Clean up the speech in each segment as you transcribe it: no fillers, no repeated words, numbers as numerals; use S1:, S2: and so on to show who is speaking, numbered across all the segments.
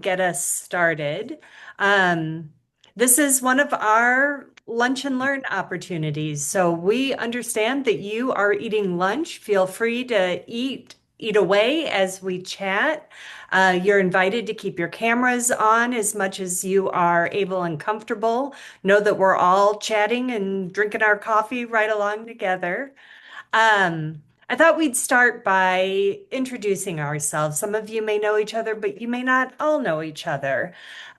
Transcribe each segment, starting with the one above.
S1: get us started. This is one of our lunch and learn opportunities. So we understand that you are eating lunch. Feel free to eat away as we chat. You're invited to keep your cameras on as much as you are able and comfortable. Know that we're all chatting and drinking our coffee right along together. I thought we'd start by introducing ourselves. Some of you may know each other, but you may not all know each other.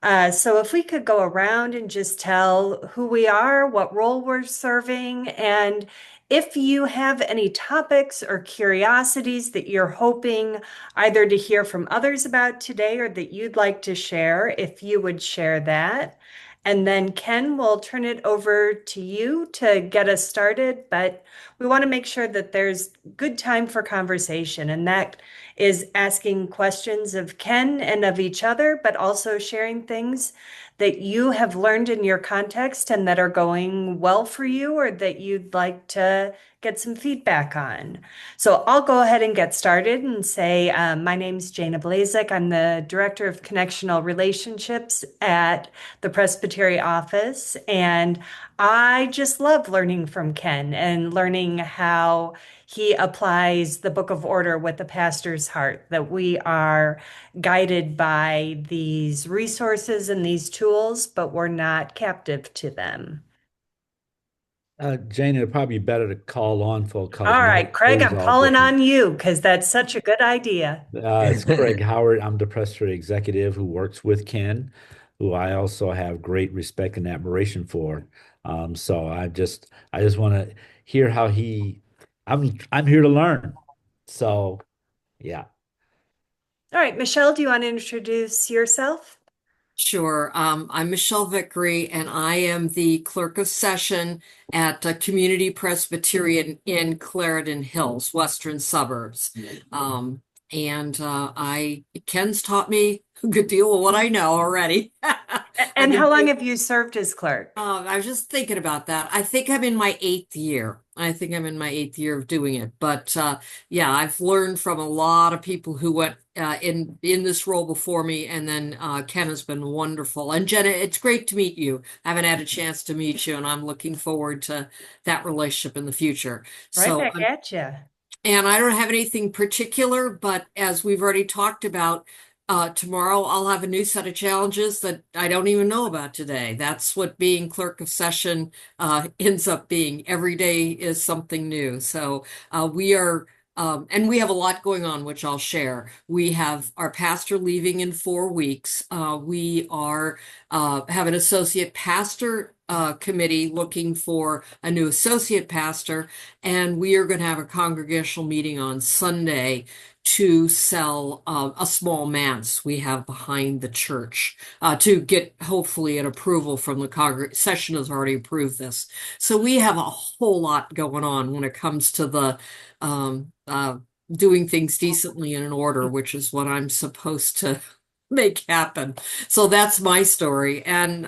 S1: So if we could go around and just tell who we are, what role we're serving, and if you have any topics or curiosities that you're hoping either to hear from others about today or that you'd like to share, if you would share that. And then Ken will turn it over to you to get us started, but we want to make sure that there's good time for conversation, and that is asking questions of Ken and of each other, but also sharing things that you have learned in your context and that are going well for you or that you'd like to get some feedback on. So I'll go ahead and get started and say, my name's Jana Blazek. I'm the Director of Connectional Relationships at the Presbytery office, and I just love learning from Ken and learning how he applies the Book of Order with the pastor's heart, that we are guided by these resources and these tools, but we're not captive to them.
S2: Jane, it'd probably be better to call on folk because
S1: All
S2: my
S1: right, Craig,
S2: name's
S1: I'm
S2: all
S1: calling
S2: different.
S1: on you because that's such a good idea.
S2: It's Craig Howard. I'm the Presbytery executive who works with Ken, who I also have great respect and admiration for. So I just want to hear how I'm here to learn. So yeah.
S1: All right, Michelle, do you want to introduce yourself?
S3: Sure. I'm Michelle Vickery, and I am the Clerk of Session at Community Presbyterian in Clarendon Hills, Western Suburbs. Ken's taught me a good deal of what I know already. I've
S1: And
S3: been
S1: how long
S3: doing
S1: have you served as clerk?
S3: I was just thinking about that. I think I'm in my eighth year. I think I'm in my eighth year of doing it. But yeah, I've learned from a lot of people who went in this role before me, and then Ken has been wonderful. And Jenna, it's great to meet you. I haven't had a chance to meet you, and I'm looking forward to that relationship in the future.
S1: Right
S3: So,
S1: back at you.
S3: and I don't have anything particular, but as we've already talked about, tomorrow I'll have a new set of challenges that I don't even know about today. That's what being clerk of session ends up being. Every day is something new. So and we have a lot going on, which I'll share. We have our pastor leaving in 4 weeks. We are have an associate pastor committee looking for a new associate pastor, and we are going to have a congregational meeting on Sunday to sell a small manse we have behind the church to get hopefully an approval from the session has already approved this. So we have a whole lot going on when it comes to the um, uh, doing things decently and in order, which is what I'm supposed to make happen. So that's my story. And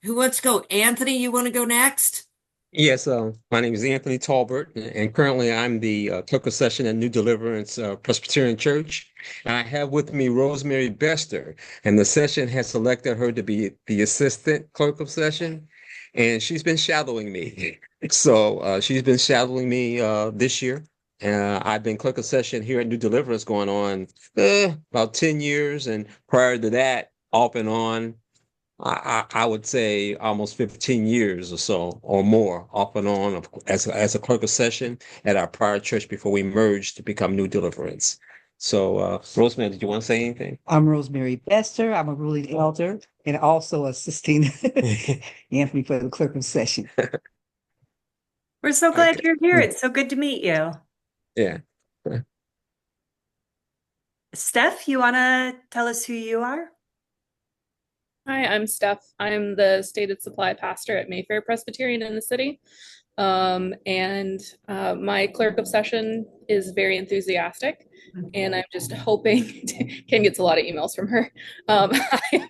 S3: who wants to go? Anthony, you want to go next?
S4: Yes, my name is Anthony Talbert, and currently I'm the Clerk of Session at New Deliverance Presbyterian Church. And I have with me Rosemary Bester, and the session has selected her to be the Assistant Clerk of Session, and she's been shadowing me. So she's been shadowing me this year. I've been Clerk of Session here at New Deliverance going on about 10 years, and prior to that, off and on. I would say almost 15 years or so or more off and on as a clerk of session at our prior church before we merged to become New Deliverance. So, Rosemary, did you want to say anything?
S5: I'm Rosemary Bester. I'm a ruling elder and also assisting Anthony for the clerk of session.
S1: We're so glad
S4: Okay.
S1: you're here. It's so good to meet you.
S4: Yeah.
S1: Steph, you want to tell us who you are?
S6: Hi, I'm Steph. I'm the stated supply pastor at Mayfair Presbyterian in the city. My clerk of session is very enthusiastic, and I'm just hoping Ken gets a lot of emails from her. I'm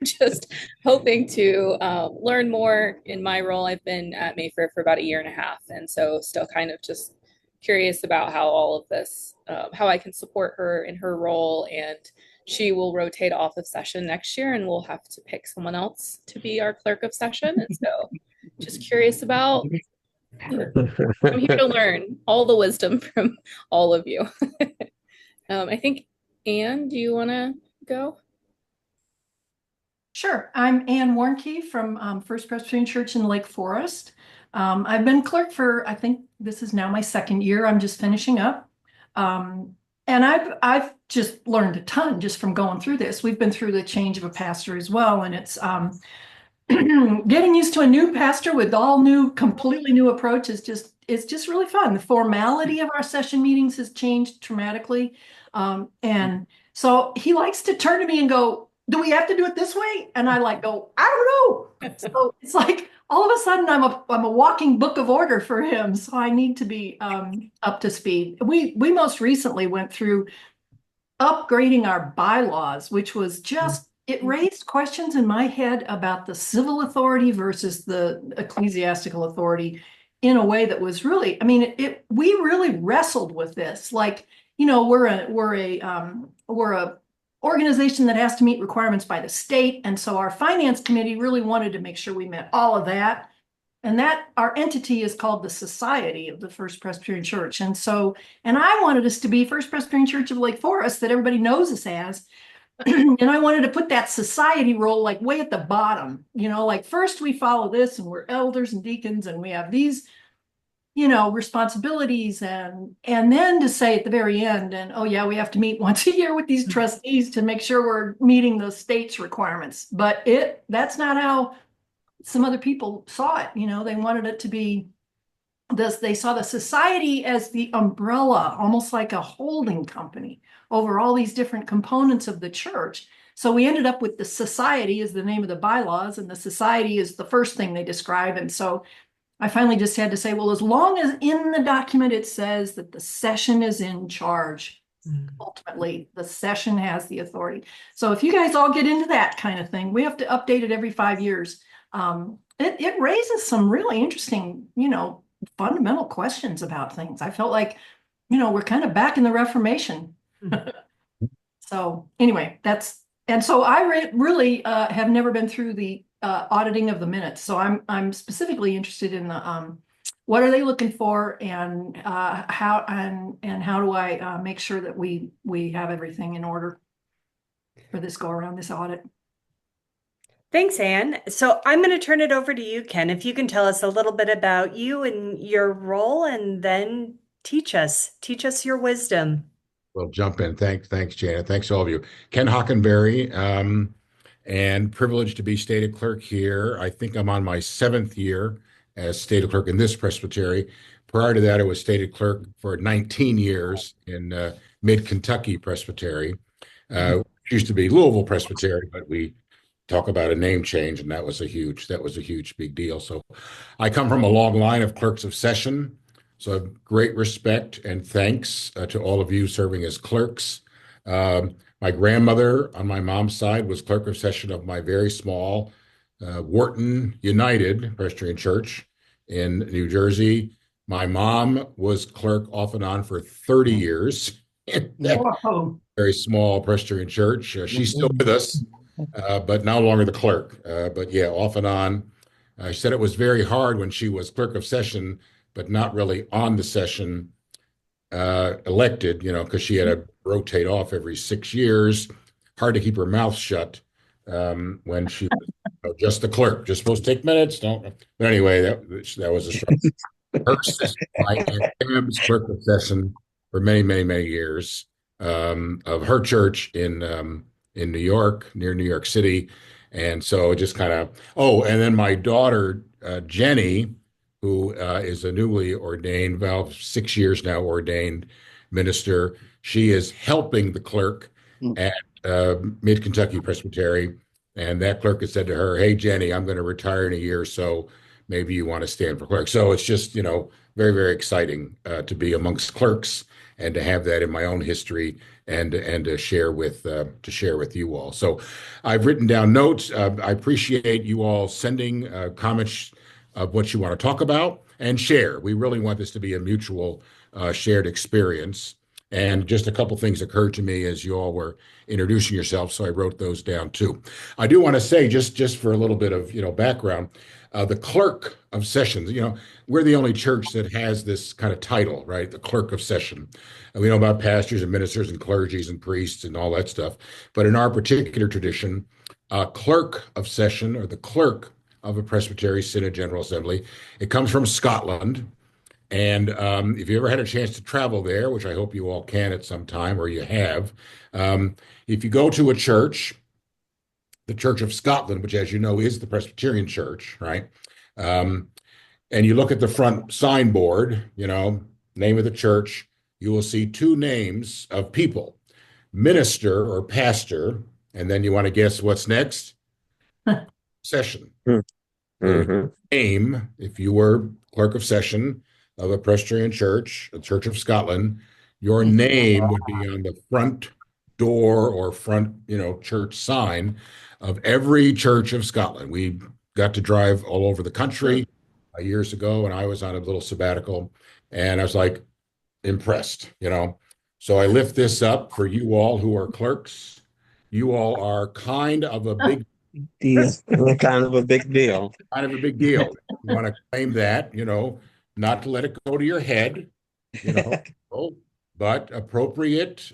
S6: just hoping to learn more in my role. I've been at Mayfair for about a year and a half, and so still kind of just curious about how all of this, how I can support her in her role. And she will rotate off of session next year, and we'll have to pick someone else to be our clerk of session. And so just curious about, I'm here to learn all the wisdom from all of you. I think, Anne, do you want to go?
S7: Sure. I'm Ann Warnke from First Presbyterian Church in Lake Forest. I've been clerk for, I think this is now my second year. I'm just finishing up. And I've just learned a ton just from going through this. We've been through the change of a pastor as well. And it's getting used to a new pastor with all new, completely new approach is it's just really fun. The formality of our session meetings has changed dramatically. And so he likes to turn to me and go, do we have to do it this way? And I like go, I don't know. So it's like all of a sudden I'm a walking book of order for him. So I need to be up to speed. We most recently went through upgrading our bylaws, which was just, it raised questions in my head about the civil authority versus the ecclesiastical authority in a way that was really, I mean, we really wrestled with this. Like, you know, we're a organization that has to meet requirements by the state. And so our finance committee really wanted to make sure we met all of that. And that our entity is called the Society of the First Presbyterian Church. And so, and I wanted us to be First Presbyterian Church of Lake Forest that everybody knows us as. And I wanted to put that society role like way at the bottom, you know, like first we follow this and we're elders and deacons and we have these, you know, responsibilities and then to say at the very end, and oh yeah, we have to meet once a year with these trustees to make sure we're meeting the state's requirements. But that's not how some other people saw it. You know, they wanted it to be this, they saw the society as the umbrella, almost like a holding company over all these different components of the church. So we ended up with the society as the name of the bylaws, and the society is the first thing they describe. And so I finally just had to say, well, as long as in the document it says that the session is in charge, ultimately the session has the authority. So if you guys all get into that kind of thing, we have to update it every 5 years. It raises some really interesting, you know, fundamental questions about things. I felt like, you know, we're kind of back in the Reformation. So anyway, and so I really have never been through the auditing of the minutes. So I'm specifically interested in the what are they looking for, and how do I make sure that we have everything in order for this go around, this audit.
S1: Thanks, Anne. So I'm going to turn it over to you, Ken. If you can tell us a little bit about you and your role, and then teach us your wisdom.
S8: We'll jump in. Thanks, Janet. Thanks to all of you. Ken Hockenberry, and privileged to be Stated Clerk here. I think I'm on my 7th year as Stated Clerk in this presbytery. Prior to that, I was Stated Clerk for 19 years in Mid-Kentucky Presbytery. Which used to be Louisville Presbytery, but we talk about a name change, and that was a huge big deal. So I come from a long line of Clerks of Session. So I have great respect and thanks to all of you serving as clerks. My grandmother on my mom's side was Clerk of Session of my very small Wharton United Presbyterian Church in New Jersey. My mom was clerk off and on for 30 years in that very small Presbyterian church. She's still with us, but no longer the clerk. But yeah, off and on. She said it was very hard when she was Clerk of Session, but not really on the session elected, you know, because she had to rotate off every 6 years. Hard to keep her mouth shut when she was, you know, just the clerk, just supposed to take minutes. But anyway, that was a struggle. Her sister, my Aunt Pam's Clerk of Session for many, many, many years of her church in New York, near New York City. And so just kind of, and then my daughter, Jenny, who is a newly ordained, about 6 years now ordained minister. She is helping the clerk at Mid-Kentucky Presbytery. And that clerk has said to her, hey, Jenny, I'm going to retire in a year, so maybe you want to stand for clerk. So it's just, you know, very, very exciting to be amongst clerks and to have that in my own history and to share with you all. So I've written down notes. I appreciate you all sending comments of what you want to talk about and share. We really want this to be a mutual shared experience. And just a couple things occurred to me as you all were introducing yourself, so I wrote those down too. I do want to say, just for a little bit of background, the Clerk of Sessions. We're the only church that has this kind of title, right? The Clerk of Session. And we know about pastors and ministers and clergies and priests and all that stuff. But in our particular tradition, Clerk of Session, or the Clerk of a Presbytery Synod General Assembly, it comes from Scotland. And if you ever had a chance to travel there, which I hope you all can at some time, or you have, if you go to a church, the Church of Scotland, which, as you know, is the Presbyterian Church, right? And you look at the front signboard, name of the church, you will see two names of people, minister or pastor, and then you want to guess what's next? Session.
S4: Mm-hmm.
S8: Name, if you were Clerk of Session of a Presbyterian church, the Church of Scotland, your name would be on the front door or front, church sign of every church of Scotland. We got to drive all over the country years ago, and I was on a little sabbatical, and I was like impressed, So I lift this up for you all who are clerks. You all are kind of a big
S5: deal.
S4: Kind of a big deal.
S8: Kind of a big deal. You want to claim that, not to let it go to your head, but appropriate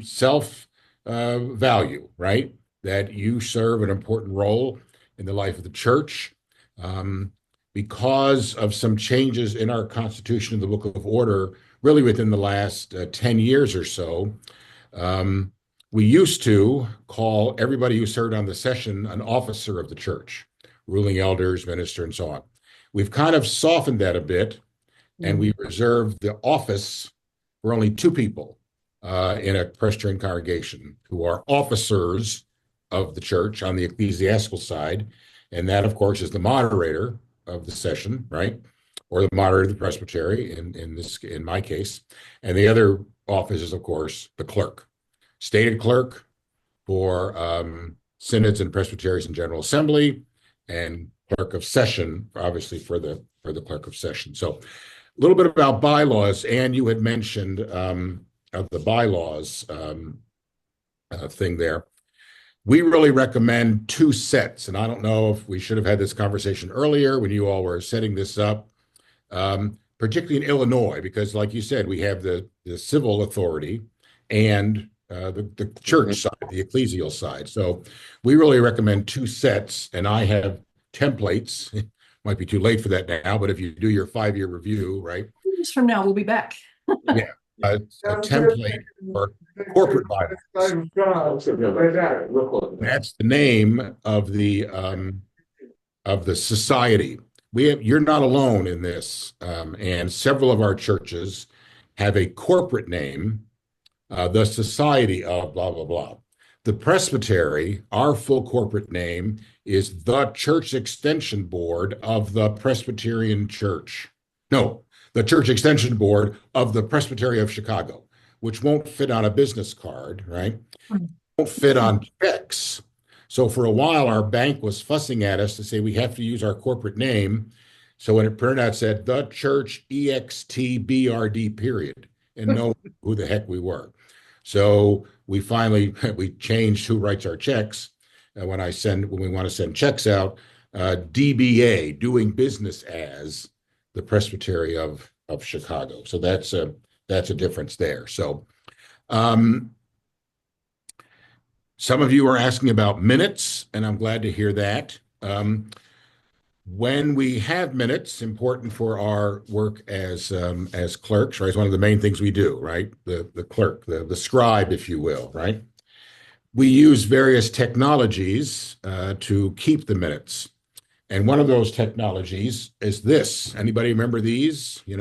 S8: self value, right? That you serve an important role in the life of the church. Because of some changes in our Constitution and the Book of Order, really within the last 10 years or so, we used to call everybody who served on the session an officer of the church, ruling elders, minister, and so on. We've kind of softened that a bit, and we reserve the office for only two people in a Presbyterian congregation who are officers of the church on the ecclesiastical side. And that, of course, is the moderator of the session, right? Or the moderator of the presbytery in my case. And the other office is, of course, the clerk. Stated clerk for synods and presbyteries and general assembly, and clerk of session, obviously, for the clerk of session. So a little bit about bylaws. Anne, you had mentioned of the bylaws thing there. We really recommend two sets, and I don't know if we should have had this conversation earlier when you all were setting this up, particularly in Illinois, because like you said, we have the civil authority and the church side, the ecclesial side. So we really recommend two sets, and I have templates. It might be too late for that now, but if you do your 5-year review, right?
S7: Years from now, we'll be back.
S8: Yeah, a template for corporate bylaws. That's the name of the society. You're not alone in this, and several of our churches have a corporate name, the Society of blah, blah, blah. The Presbytery, our full corporate name is the Church Extension Board of the Presbyterian Church. No, the Church Extension Board of the Presbytery of Chicago, which won't fit on a business card, right? Won't fit on checks. So for a while, our bank was fussing at us to say we have to use our corporate name. So when it printed out, it said the Church EXTBRD period, and know who the heck we were. So we changed who writes our checks. When we want to send checks out, DBA, doing business as the Presbytery of Chicago. So that's a difference there. So some of you are asking about minutes, and I'm glad to hear that. When we have minutes, important for our work as clerks, right? It's one of the main things we do, right? The clerk, the scribe, if you will, right? We use various technologies to keep the minutes. And one of those technologies is this. Anybody remember these? I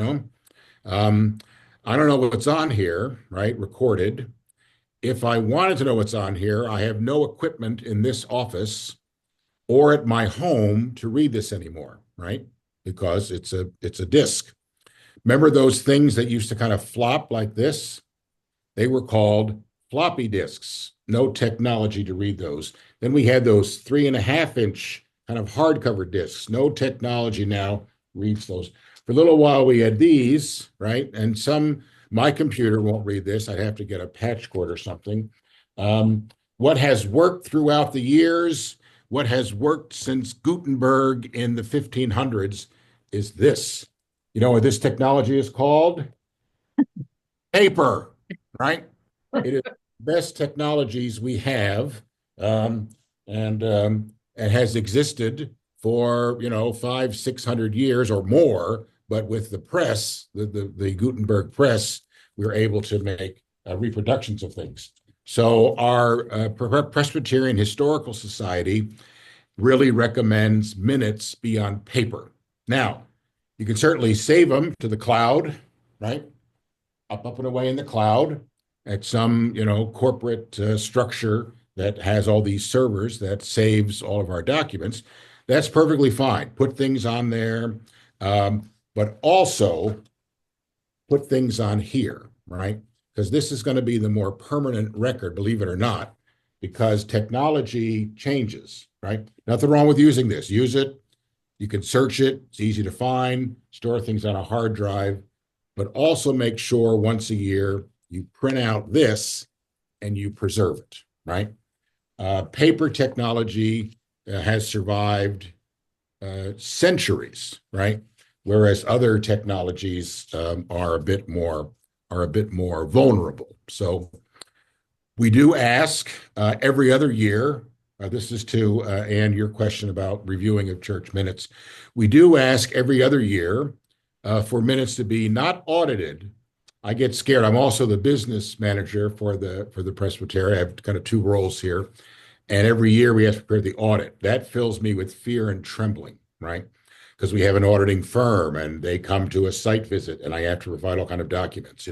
S8: don't know what's on here, right? Recorded. If I wanted to know what's on here, I have no equipment in this office or at my home to read this anymore, right? Because it's a disc. Remember those things that used to kind of flop like this? They were called floppy disks. No technology to read those. Then we had those 3.5-inch kind of hardcover discs. No technology now reads those. For a little while we had these, right? And some My computer won't read this. I'd have to get a patch cord or something. What has worked throughout the years, what has worked since Gutenberg in the 1500s is this. You know what this technology is called? Paper, right? It is the best technologies we have, and it has existed for 500-600 years or more. But with the press, the Gutenberg press, we're able to make reproductions of things. So our Presbyterian Historical Society really recommends minutes be on paper. Now, you can certainly save them to the cloud, right? Up and away in the cloud at some, corporate structure that has all these servers that saves all of our documents. That's perfectly fine. Put things on there, but also put things on here, right? Because this is going to be the more permanent record, believe it or not, because technology changes, right? Nothing wrong with using this. Use it. You can search it. It's easy to find, store things on a hard drive, but also make sure once a year you print out this and you preserve it, right? Paper technology has survived centuries, right? Whereas other technologies are a bit more vulnerable. So we do ask every other year. This is to Ann, your question about reviewing of church minutes. We do ask every other year for minutes to be not audited. I get scared. I'm also the business manager for the Presbytery. I have kind of two roles here. And every year we have to prepare the audit. That fills me with fear and trembling, right? Because we have an auditing firm and they come to a site visit and I have to provide all kind of documents,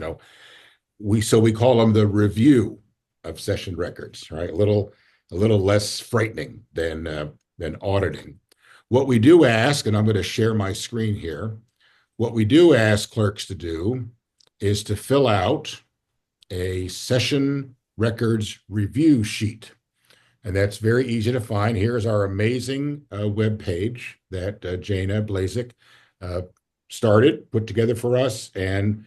S8: We call them the review of session records, right? A little less frightening than auditing. What we do ask, and I'm going to share my screen here, what we do ask clerks to do is to fill out a session records review sheet. And that's very easy to find. Here's our amazing web page that Jana Blazik put together for us. And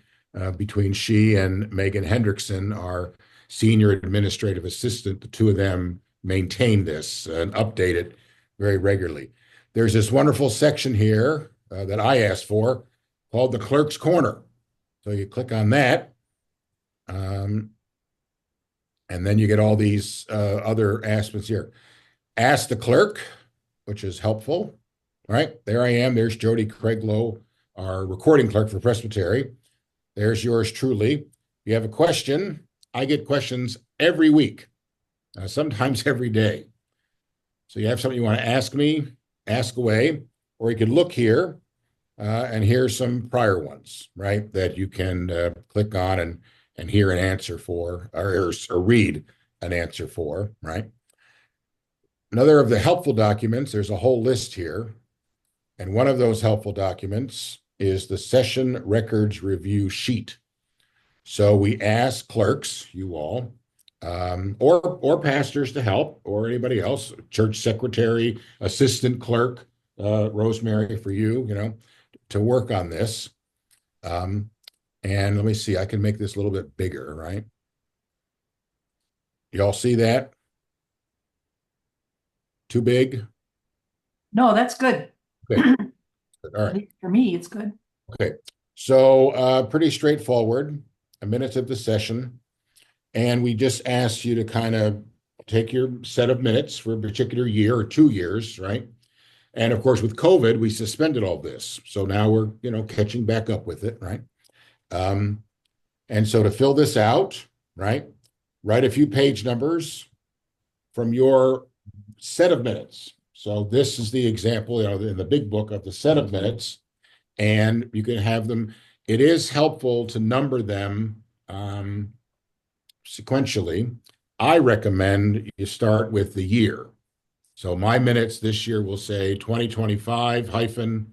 S8: between she and Megan Hendrickson, our senior administrative assistant, the two of them maintain this and update it very regularly. There's this wonderful section here that I asked for called the Clerk's Corner. So you click on that. And then you get all these other aspects here. Ask the clerk, which is helpful. All right, there I am. There's Jody Craiglow, our recording clerk for Presbytery. There's yours truly. If you have a question, I get questions every week, sometimes every day. So you have something you want to ask me, ask away, or you can look here and here's some prior ones, right, that you can click on and hear an answer for, or read an answer for, right? Another of the helpful documents, there's a whole list here. And one of those helpful documents is the session records review sheet. So we ask clerks, you all, or pastors to help, or anybody else, church secretary, assistant clerk, Rosemary for you, to work on this. And let me see, I can make this a little bit bigger, right? Y'all see that? Too big?
S7: No, that's good.
S8: Okay. All right.
S7: For me, it's good.
S8: Okay. So pretty straightforward, a minute of the session. And we just asked you to kind of take your set of minutes for a particular year or 2 years, right? And of course, with COVID, we suspended all this. So now we're, catching back up with it, right? And so to fill this out, right, write a few page numbers from your set of minutes. So this is the example, in the big book of the set of minutes, and you can have them. It is helpful to number them sequentially. I recommend you start with the year. So my minutes this year will say 2025-1,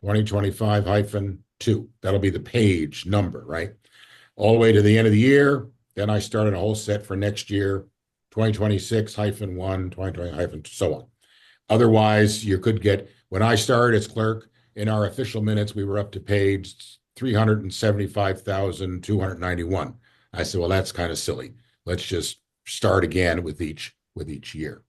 S8: 2025-2. That'll be the page number, right? All the way to the end of the year. Then I started a whole set for next year, 2026-1, 2020-2, so on. Otherwise, you could get, when I started as clerk, in our official minutes, we were up to page 375,291. I said, well, that's kind of silly. Let's just start again with each year.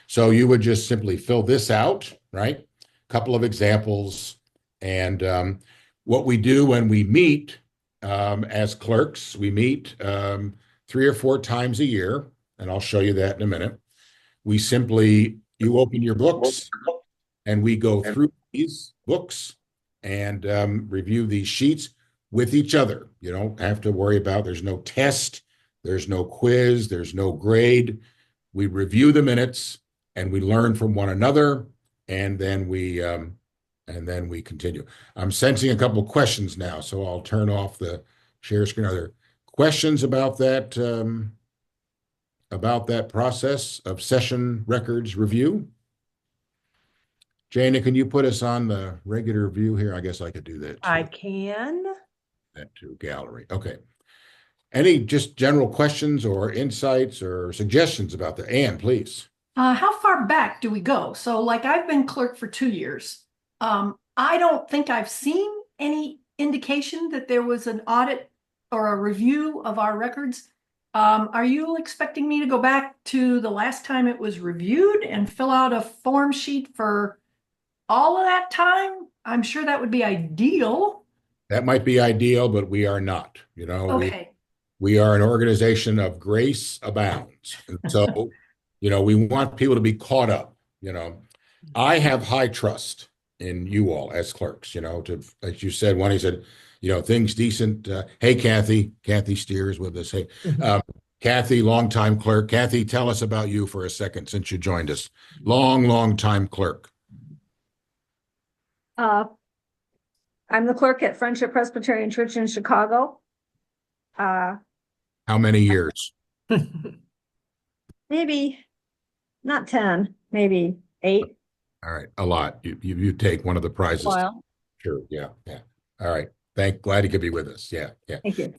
S8: So you would just simply fill this out, right? Couple of examples. And what we do when we meet as clerks, we meet 3 or 4 times a year, and I'll show you that in a minute. You open your books, and we go through these books and review these sheets with each other. You don't have to worry about, there's no test, there's no quiz, there's no grade. We review the minutes and we learn from one another, and then we continue. I'm sensing a couple of questions now, so I'll turn off the share screen. Are there questions about that process of session records review? Jana, can you put us on the regular view here? I guess I could do that too.
S1: I can.
S8: That to gallery. Okay. Any just general questions or insights or suggestions about that? Anne, please.
S7: How far back do we go? So like I've been clerk for 2 years. I don't think I've seen any indication that there was an audit or a review of our records. Are you expecting me to go back to the last time it was reviewed and fill out a form sheet for all of that time? I'm sure that would be ideal.
S8: That might be ideal, but we are not.
S7: Okay.
S8: We are an organization of grace abounds. And so, we want people to be caught up. I have high trust in you all as clerks, as you said, he said, things decent. Hey, Kathy Steers with us. Hey, Kathy, longtime clerk. Kathy, tell us about you for a second since you joined us. Long time clerk.
S9: I'm the clerk at Friendship Presbyterian Church in Chicago.
S8: How many years?
S9: Maybe not 10, maybe 8.
S8: All right, a lot. You take one of the prizes.
S9: Well,
S8: Sure, yeah. All right, glad you could be with us. Yeah.
S9: thank you.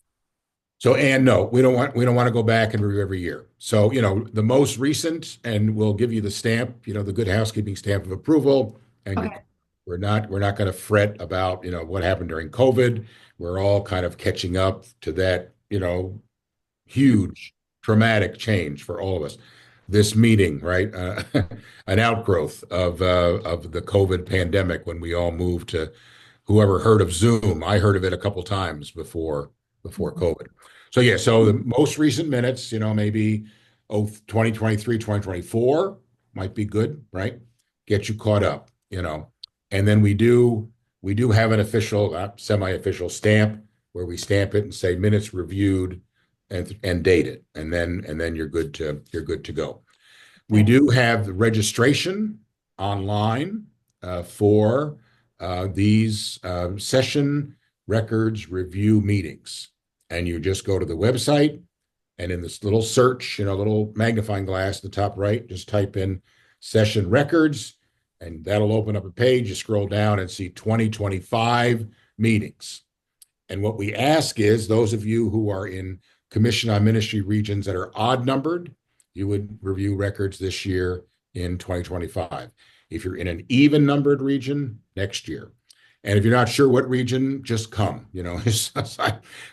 S8: So, Ann, no, we don't want to go back and review every year. So, the most recent, and we'll give you the stamp, the good housekeeping stamp of approval, and
S7: Okay.
S8: we're not going to fret about, what happened during COVID. We're all kind of catching up to that, huge traumatic change for all of us. This meeting, right? An outgrowth of the COVID pandemic when we all moved to, whoever heard of Zoom? I heard of it a couple times before COVID. So yeah, so the most recent minutes, maybe 2023, 2024 might be good, right? Get you caught up, and then we do have an official, semi-official stamp where we stamp it and say minutes reviewed and date it, and then you're good to go. We do have the registration online for these session records review meetings, and you just go to the website, and in this little search, little magnifying glass at the top right, just type in session records, and that'll open up a page. You scroll down and see 2025 meetings. And what we ask is those of you who are in Commission on Ministry regions that are odd numbered, you would review records this year in 2025. If you're in an even numbered region, next year. And if you're not sure what region, just come.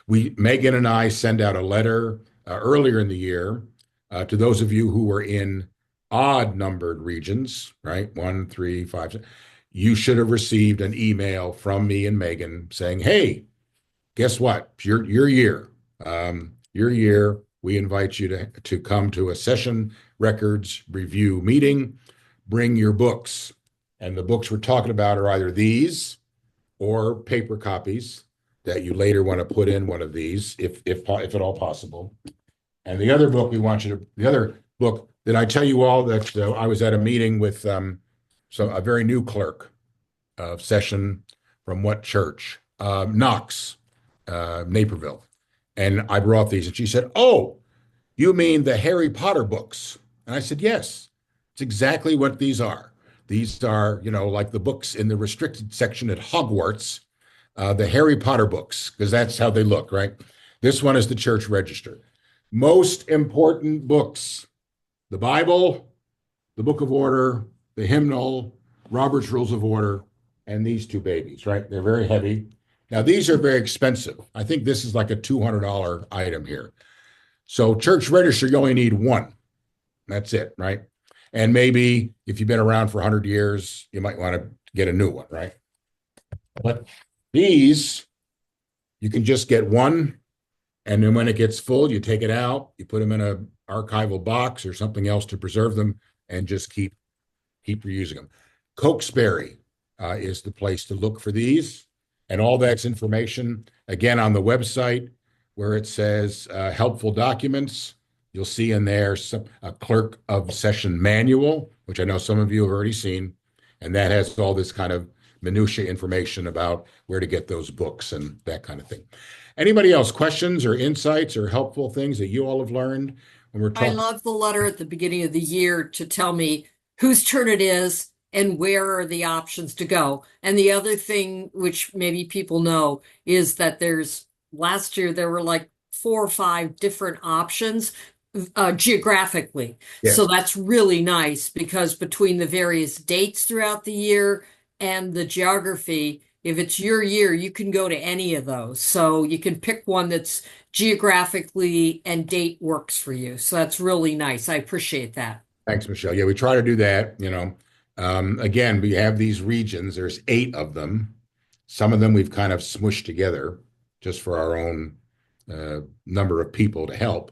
S8: Megan and I send out a letter earlier in the year to those of you who were in odd numbered regions, right? 1, 3, 5, 6. You should have received an email from me and Megan saying, hey, guess what? Your year. Your year, we invite you to come to a session records review meeting. Bring your books. And the books we're talking about are either these or paper copies that you later want to put in one of these, if at all possible. And the other book did I tell you all that I was at a meeting with a very new clerk of session from what church? Knox, Naperville. And I brought these, and she said, oh, you mean the Harry Potter books? And I said, yes, it's exactly what these are. These are, like the books in the restricted section at Hogwarts, the Harry Potter books, because that's how they look, right? This one is the church register. Most important books: the Bible, the Book of Order, the hymnal, Robert's Rules of Order, and these two babies, right? They're very heavy. Now, these are very expensive. I think this is like a $200 item here. So church register, you only need one. That's it, right? And maybe if you've been around for 100 years, you might want to get a new one, right? But these, you can just get one, and then when it gets full, you take it out, you put them in a archival box or something else to preserve them, and just keep reusing them. Cokesbury is the place to look for these, and all that's information, again, on the website where it says helpful documents. You'll see in there a Clerk of Session manual, which I know some of you have already seen, and that has all this kind of minutia information about where to get those books and that kind of thing. Anybody else, questions or insights or helpful things that you all have learned when we're
S3: I
S8: talking?
S3: love the letter at the beginning of the year to tell me whose turn it is and where are the options to go. And the other thing, which maybe people know, is that last year there were like 4 or 5 different options geographically.
S8: Yes.
S3: So that's really nice because between the various dates throughout the year and the geography, if it's your year, you can go to any of those. So you can pick one that's geographically and date works for you. So that's really nice. I appreciate that.
S8: Thanks, Michelle. Yeah, we try to do that, you know. Again, we have these regions. There's 8 of them. Some of them we've kind of smushed together just for our own number of people to help.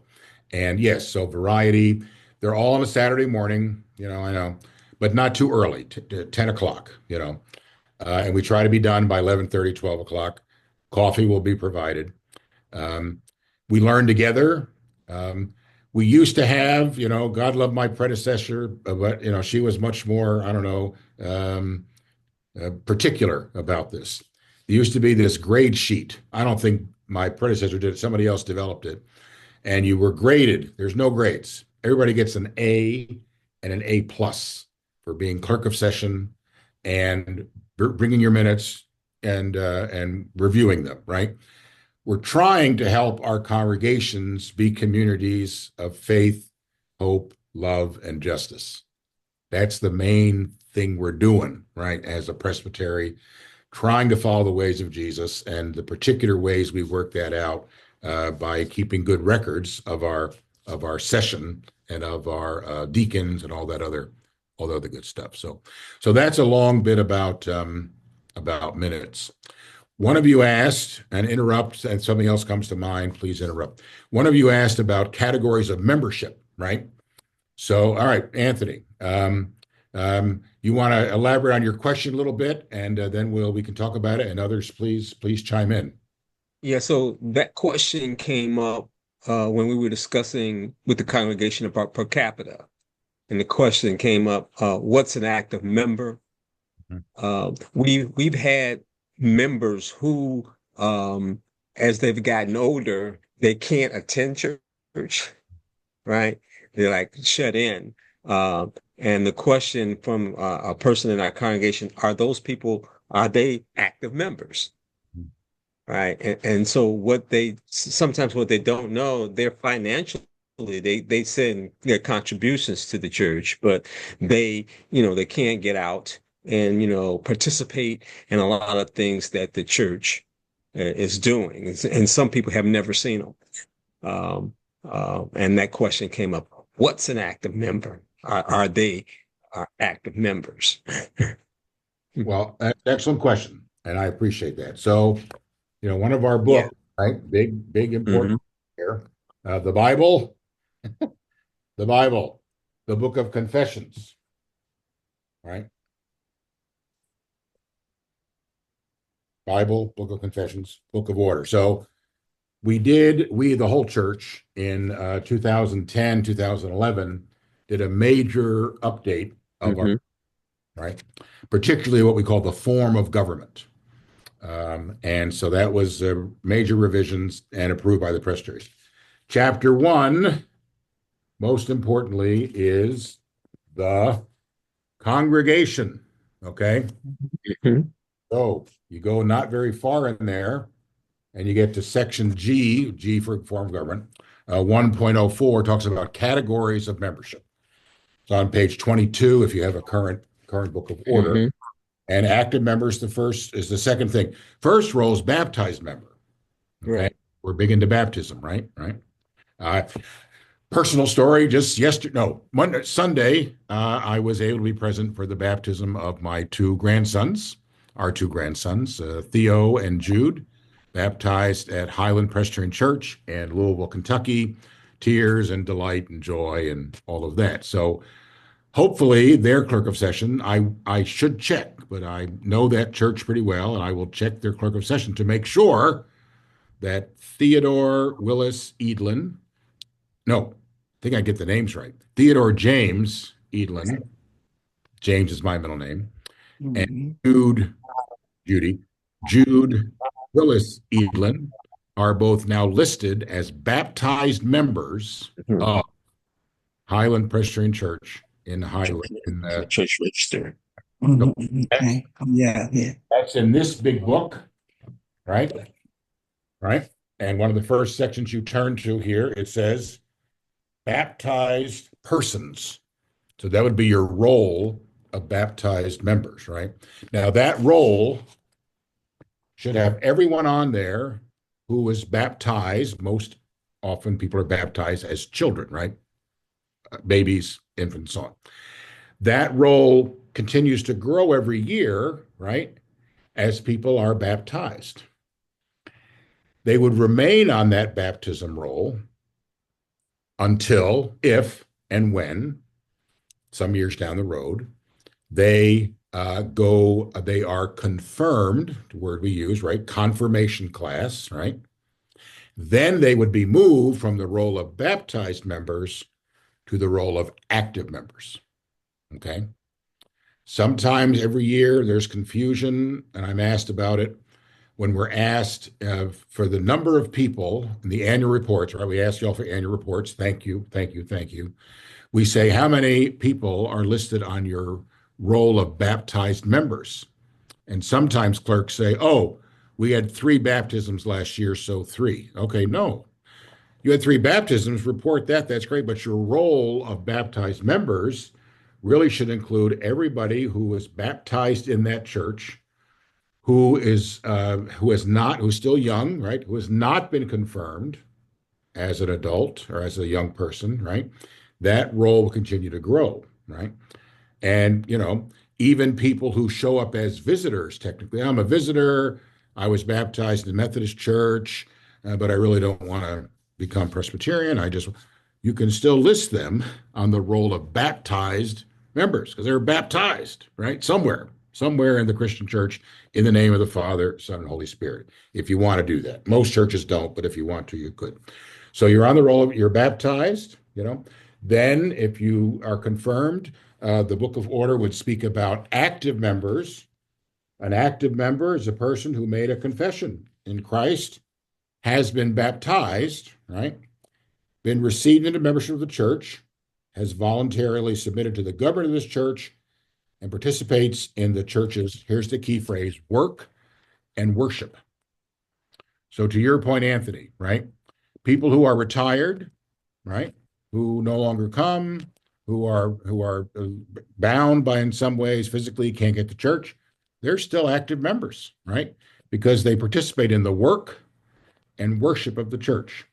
S8: And yes, so variety. They're all on a Saturday morning, you know, I know, but not too early, 10 o'clock, you know. And we try to be done by 11:30, 12 o'clock. Coffee will be provided. We learn together. We used to have, you know, God love my predecessor, but, you know, she was much more, I don't know, particular about this. There used to be this grade sheet. I don't think my predecessor did it. Somebody else developed it. And you were graded. There's no grades. Everybody gets an A and an A plus for being clerk of session and bringing your minutes and reviewing them, right? We're trying to help our congregations be communities of faith, hope, love, and justice. That's the main thing we're doing, right, as a presbytery, trying to follow the ways of Jesus, and the particular ways we work that out by keeping good records of our session and of our deacons and all the other good stuff. So that's a long bit about minutes. One of you asked, and interrupt, and something else comes to mind, please interrupt. One of you asked about categories of membership, right? So, all right, Anthony, you want to elaborate on your question a little bit, and then we can talk about it, and others, please chime in.
S4: Yeah, so that question came up when we were discussing with the congregation about per capita. And the question came up, what's an active member? We've had members who, as they've gotten older, they can't attend church, right? They're like shut in. And the question from a person in our congregation, are they active members? Right. And so sometimes what they don't know, they're financially, they send their contributions to the church, but they can't get out and, participate in a lot of things that the church is doing. And some people have never seen them. And that question came up, what's an active member? Are they active members?
S8: Well, excellent question. And I appreciate that. So, one of our books, right? Big, important here. The Bible, the Book of Confessions, right? Bible, Book of Confessions, Book of Order. So the whole church in 2010, 2011, did a major update of our, right? Particularly what we call the form of government. And so that was major revisions and approved by the presbyteries. Chapter 1, most importantly, is the congregation. Okay. So you go not very far in there, and you get to section G for form of government. 1.04 talks about categories of membership. It's on page 22 if you have a current book of order. And active members, the second thing. First role is baptized member. Okay.
S4: Right.
S8: We're big into baptism, right? Uh, Personal story, just Sunday, I was able to be present for the baptism of my our two grandsons, Theo and Jude, baptized at Highland Presbyterian Church in Louisville, Kentucky. Tears and delight and joy and all of that. So hopefully their clerk of session, I should check, but I know that church pretty well, and I will check their clerk of session to make sure that Theodore Willis Edlin, no, I think I get the names right. Theodore James Edlin, James is my middle name, and Jude Willis Edlin are both now listed as baptized members of Highland Presbyterian Church in Highland. In the
S4: church register.
S5: Okay. Yeah.
S8: That's in this big book, right? Right. And one of the first sections you turn to here, it says baptized persons. So that would be your roll of baptized members, right? Now that roll should have everyone on there who was baptized. Most often people are baptized as children, right? Babies, infants, so on. That roll continues to grow every year, right? As people are baptized. They would remain on that baptism roll until, if and when, some years down the road, they are confirmed, the word we use, right? Confirmation class, right? Then they would be moved from the role of baptized members to the role of active members, okay? Sometimes every year there's confusion, and I'm asked about it. When we're asked for the number of people in the annual reports, right? We ask you all for annual reports. Thank you. We say, how many people are listed on your roll of baptized members? And sometimes clerks say, oh, we had 3 baptisms last year, so 3. Okay, no. You had 3 baptisms, report that, that's great, but your roll of baptized members really should include everybody who was baptized in that church, who's still young, right? Who has not been confirmed as an adult or as a young person, right? That role will continue to grow, right? And, even people who show up as visitors, technically, I'm a visitor, I was baptized in the Methodist Church, but I really don't want to become Presbyterian. You can still list them on the roll of baptized members because they're baptized, right? Somewhere in the Christian church in the name of the Father, Son, and Holy Spirit, if you want to do that. Most churches don't, but if you want to, you could. So you're on the roll you're baptized, Then if you are confirmed, the Book of Order would speak about active members. An active member is a person who made a confession in Christ, has been baptized, right? Been received into membership of the church, has voluntarily submitted to the government of this church, and participates in the church's, here's the key phrase, work and worship. So to your point, Anthony, right? People who are retired, right? Who no longer come, who are bound by in some ways physically can't get to church, they're still active members, right? Because they participate in the work and worship of the church.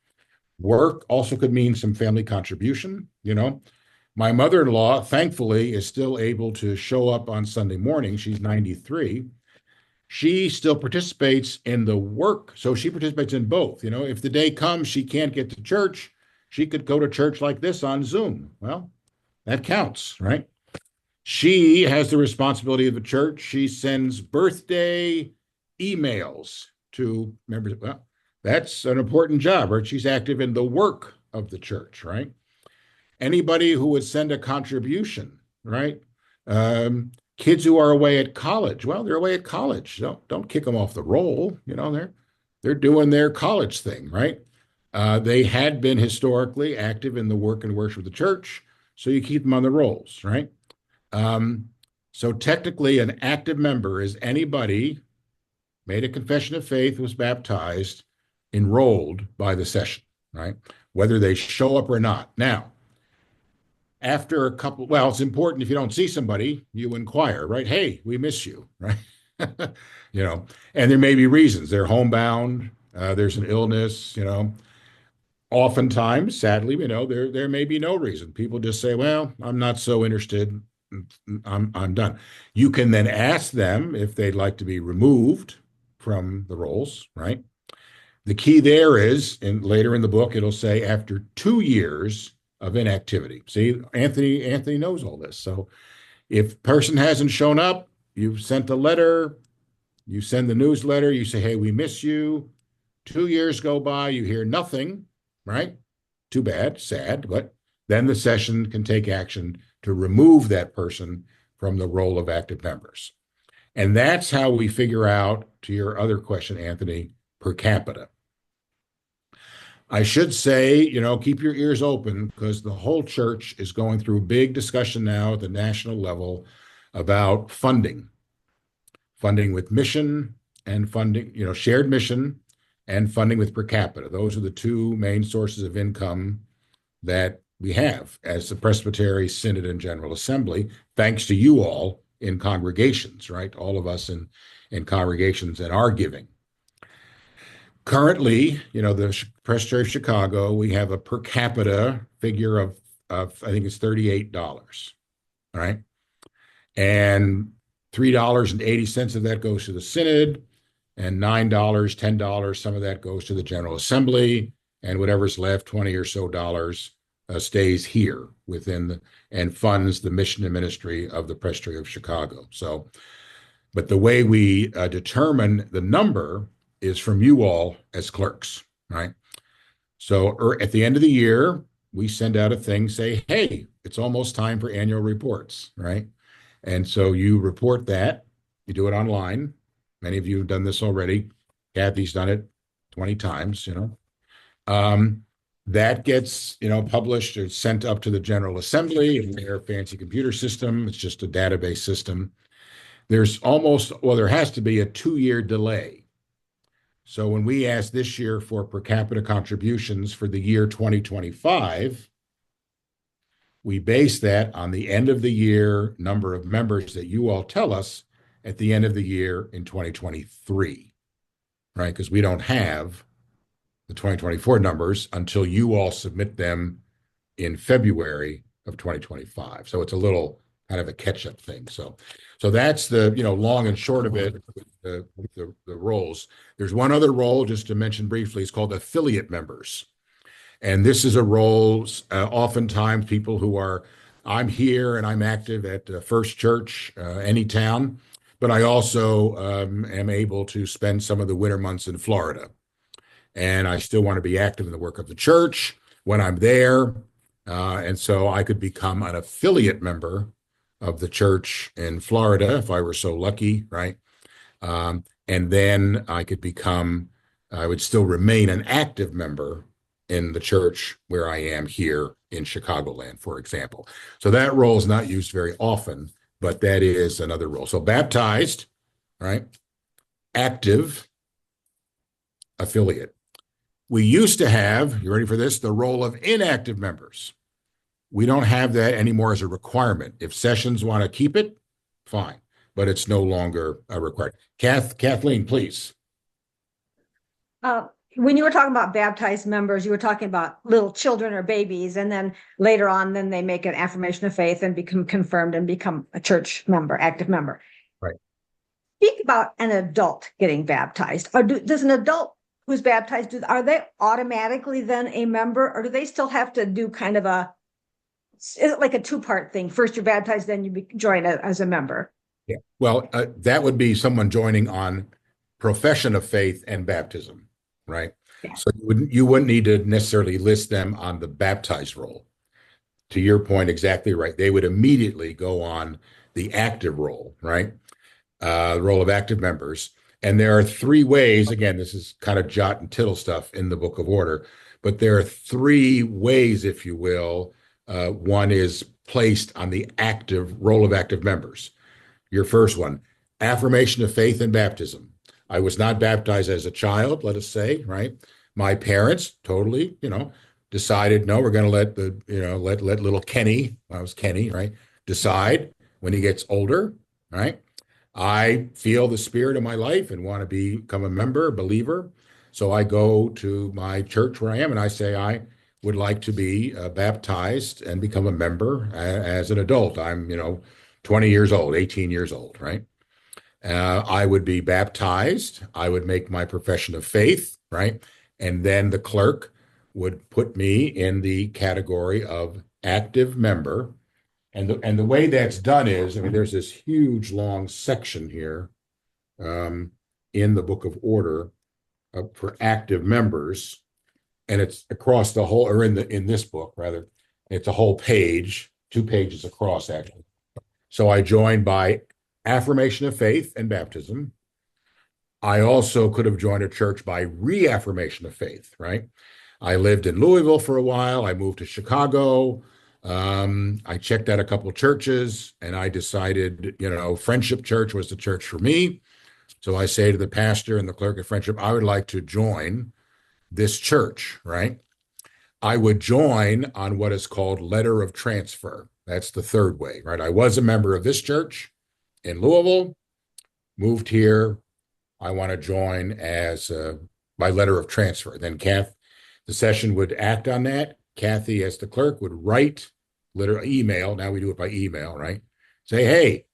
S8: Work also could mean some family contribution, My mother-in-law, thankfully, is still able to show up on Sunday morning. She's 93. She still participates in the work. So she participates in both. If the day comes she can't get to church, she could go to church like this on Zoom. Well, that counts, right? She has the responsibility of the church. She sends birthday emails to members. Well, that's an important job, right? She's active in the work of the church, right? Anybody who would send a contribution, right? Kids who are away at college, well, they're away at college. Don't kick them off the roll. They're doing their college thing, right? They had been historically active in the work and worship of the church, so you keep them on the rolls, right? So technically, an active member is anybody made a confession of faith, was baptized, enrolled by the session, right? Whether they show up or not. Now, after a couple, well, it's important if you don't see somebody, you inquire, right? Hey, we miss you, right? You know, and there may be reasons. They're homebound, there's an illness, you know. Oftentimes, sadly, you know, there may be no reason. People just say, well, I'm not so interested. I'm done. You can then ask them if they'd like to be removed from the rolls, right? The key there is, and later in the book, it'll say after 2 years of inactivity. See, Anthony knows all this. So if person hasn't shown up, you've sent a letter, you send the newsletter, you say, hey, we miss you. 2 years go by, you hear nothing, right? Too bad, sad, but then the session can take action to remove that person from the roll of active members. And that's how we figure out, to your other question, Anthony, per capita. I should say, you know, keep your ears open because the whole church is going through a big discussion now at the national level about funding with mission and funding, you know, shared mission and funding with per capita. Those are the two main sources of income that we have as the Presbytery, Synod, and General Assembly, thanks to you all in congregations, right? All of us in congregations that are giving. Currently, you know, the Presbytery of Chicago, we have a per capita figure of I think it's $38, all right? And $3.80 of that goes to the Synod, and $9, $10, some of that goes to the General Assembly, and whatever's left, 20 or so dollars, stays here within and funds the mission and ministry of the Presbytery of Chicago. So, but the way we determine the number is from you all as clerks, right? So at the end of the year, we send out a thing, say, hey, it's almost time for annual reports, right? And so you report that, you do it online. Many of you have done this already. Kathy's done it 20 times, you know. That gets, you know, published or sent up to the General Assembly in their fancy computer system. It's just a database system. There's there has to be a 2-year delay. So when we asked this year for per capita contributions for the year 2025, we base that on the end of the year number of members that you all tell us at the end of the year in 2023, right? Because we don't have the 2024 numbers until you all submit them in February of 2025. So it's a little kind of a catch-up thing. So that's the, you know, long and short of it with the roles. There's one other role, just to mention briefly, it's called affiliate members. And this is a role, oftentimes people who are, I'm here and I'm active at First Church, any town, but I also am able to spend some of the winter months in Florida. And I still want to be active in the work of the church when I'm there. And so I could become an affiliate member of the church in Florida if I were so lucky, right? And then I would still remain an active member in the church where I am here in Chicagoland, for example. So that role is not used very often, but that is another role. So baptized, right? Active, affiliate. We used to have, you ready for this, the role of inactive members. We don't have that anymore as a requirement. If sessions want to keep it, fine, but it's no longer required. Kathleen, please.
S9: When you were talking about baptized members, you were talking about little children or babies, and then later on, then they make an affirmation of faith and become confirmed and become a church member, active member.
S8: Right.
S9: Speak about an adult getting baptized. Or does an adult who's baptized, are they automatically then a member, or do they still have to do kind of is it like a two-part thing? First you're baptized, then you join as a member.
S8: Yeah. Well, that would be someone joining on profession of faith and baptism, right?
S9: Yeah.
S8: So you wouldn't need to necessarily list them on the baptized roll. To your point, exactly right. They would immediately go on the active roll, right? The roll of active members. And there are 3 ways, again, this is kind of jot and tittle stuff in the Book of Order, but there are 3 ways, if you will. One is placed on the active roll of active members. Your first one, affirmation of faith and baptism. I was not baptized as a child, let us say, right? My parents totally, decided, no, we're going to let let little Kenny, I was Kenny, right, decide when he gets older, right? I feel the spirit of my life and want to become a member, a believer. So I go to my church where I am and I say, I would like to be baptized and become a member as an adult. I'm, 20 years old, 18 years old, right? I would be baptized. I would make my profession of faith, right? And then the clerk would put me in the category of active member. And the way that's done is, I mean, there's this huge long section here in the Book of Order for active members, and it's across the whole, or in this book rather, it's a whole page, 2 pages across actually. So I joined by affirmation of faith and baptism. I also could have joined a church by reaffirmation of faith, right? I lived in Louisville for a while. I moved to Chicago. I checked out a couple of churches and I decided, Friendship Church was the church for me. So I say to the pastor and the clerk of Friendship, I would like to join this church, right? I would join on what is called letter of transfer. That's the third way, right? I was a member of this church in Louisville, moved here. I want to join as by letter of transfer. Then the session would act on that. Kathy, as the clerk, would write email. Now we do it by email, right? Say, hey,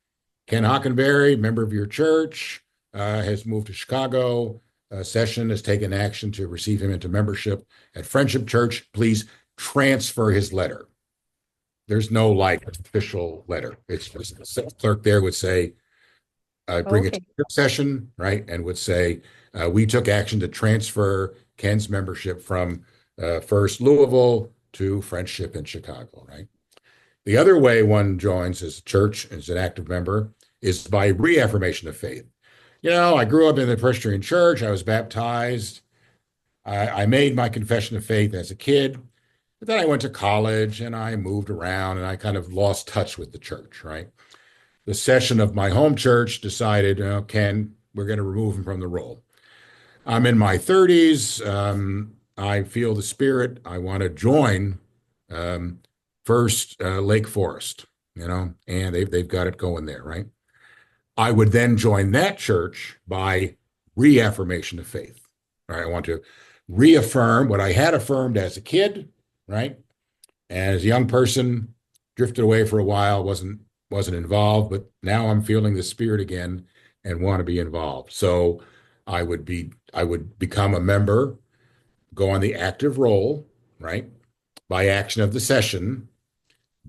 S8: Ken Hockenberry, member of your church, has moved to Chicago. Session has taken action to receive him into membership at Friendship Church. Please transfer his letter. There's no official letter. It's just the clerk there would say, bring it to the session, right? And would say, we took action to transfer Ken's membership from First Louisville to Friendship in Chicago, right? The other way one joins as a church, as an active member, is by reaffirmation of faith. I grew up in the Presbyterian church. I was baptized. I made my confession of faith as a kid. But then I went to college and I moved around and I kind of lost touch with the church, right? The session of my home church decided, Ken, we're going to remove him from the roll. I'm in my 30s. I feel the spirit. I want to join First Lake Forest, and they've got it going there, right? I would then join that church by reaffirmation of faith, right? I want to reaffirm what I had affirmed as a kid, right? And as a young person, drifted away for a while, wasn't involved, but now I'm feeling the spirit again and want to be involved. So I would become a member, go on the active roll, right? By action of the session,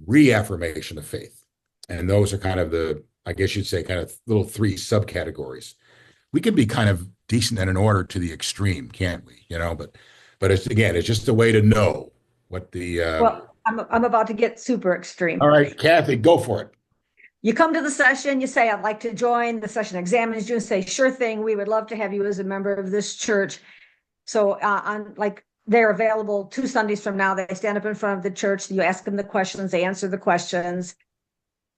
S8: reaffirmation of faith. And those are kind of I guess you'd say, kind of little 3 subcategories. We can be kind of decent and in order to the extreme, can't we? But it's just a way to know what the.
S9: Well, I'm about to get super extreme.
S8: All right, Kathy, go for it.
S9: You come to the session, you say, I'd like to join. The session examines you and say, sure thing, we would love to have you as a member of this church. So they're available 2 Sundays from now. They stand up in front of the church. You ask them the questions. They answer the questions.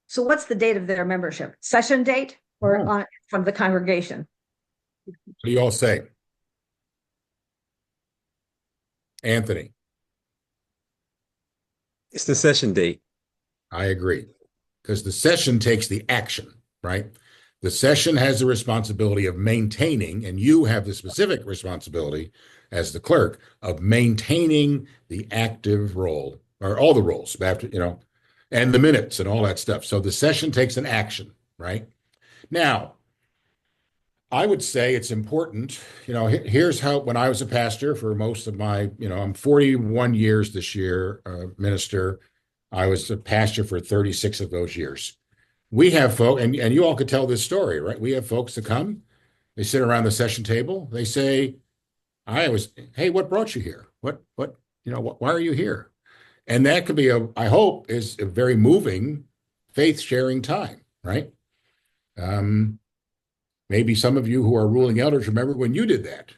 S9: So what's the date of their membership? Session date or from the congregation?
S8: What do you all say? Anthony?
S4: It's the session date.
S8: I agree. Because the session takes the action, right? The session has the responsibility of maintaining, and you have the specific responsibility as the clerk of maintaining the active role, or all the roles, and the minutes and all that stuff. So the session takes an action, right? Now, I would say it's important, here's how, when I was a pastor for most of my, I'm 41 years this year, minister. I was a pastor for 36 of those years. We have folks, and you all could tell this story, right? We have folks that come, they sit around the session table, they say, hey, what brought you here? Why are you here? And that could be I hope is a very moving faith sharing time, right? Maybe some of you who are ruling elders remember when you did that,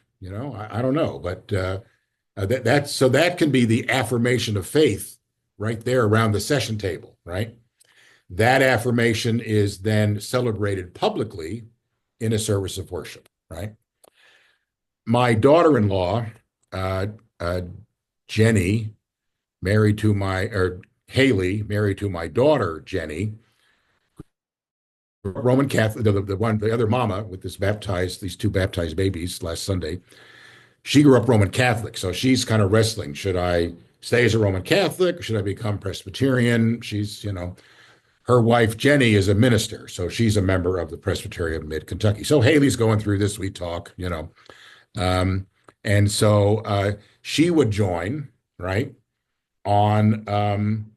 S8: I don't know, but that can be the affirmation of faith right there around the session table, right? That affirmation is then celebrated publicly in a service of worship, right? My daughter-in-law, Jenny, Haley, married to my daughter, Jenny, Roman Catholic, the other mama with these two baptized babies last Sunday, she grew up Roman Catholic. So she's kind of wrestling. Should I stay as a Roman Catholic? Should I become Presbyterian? Her wife, Jenny, is a minister. So she's a member of the Presbytery of Mid-Kentucky. So Haley's going through this. We talk, and so she would join, right, on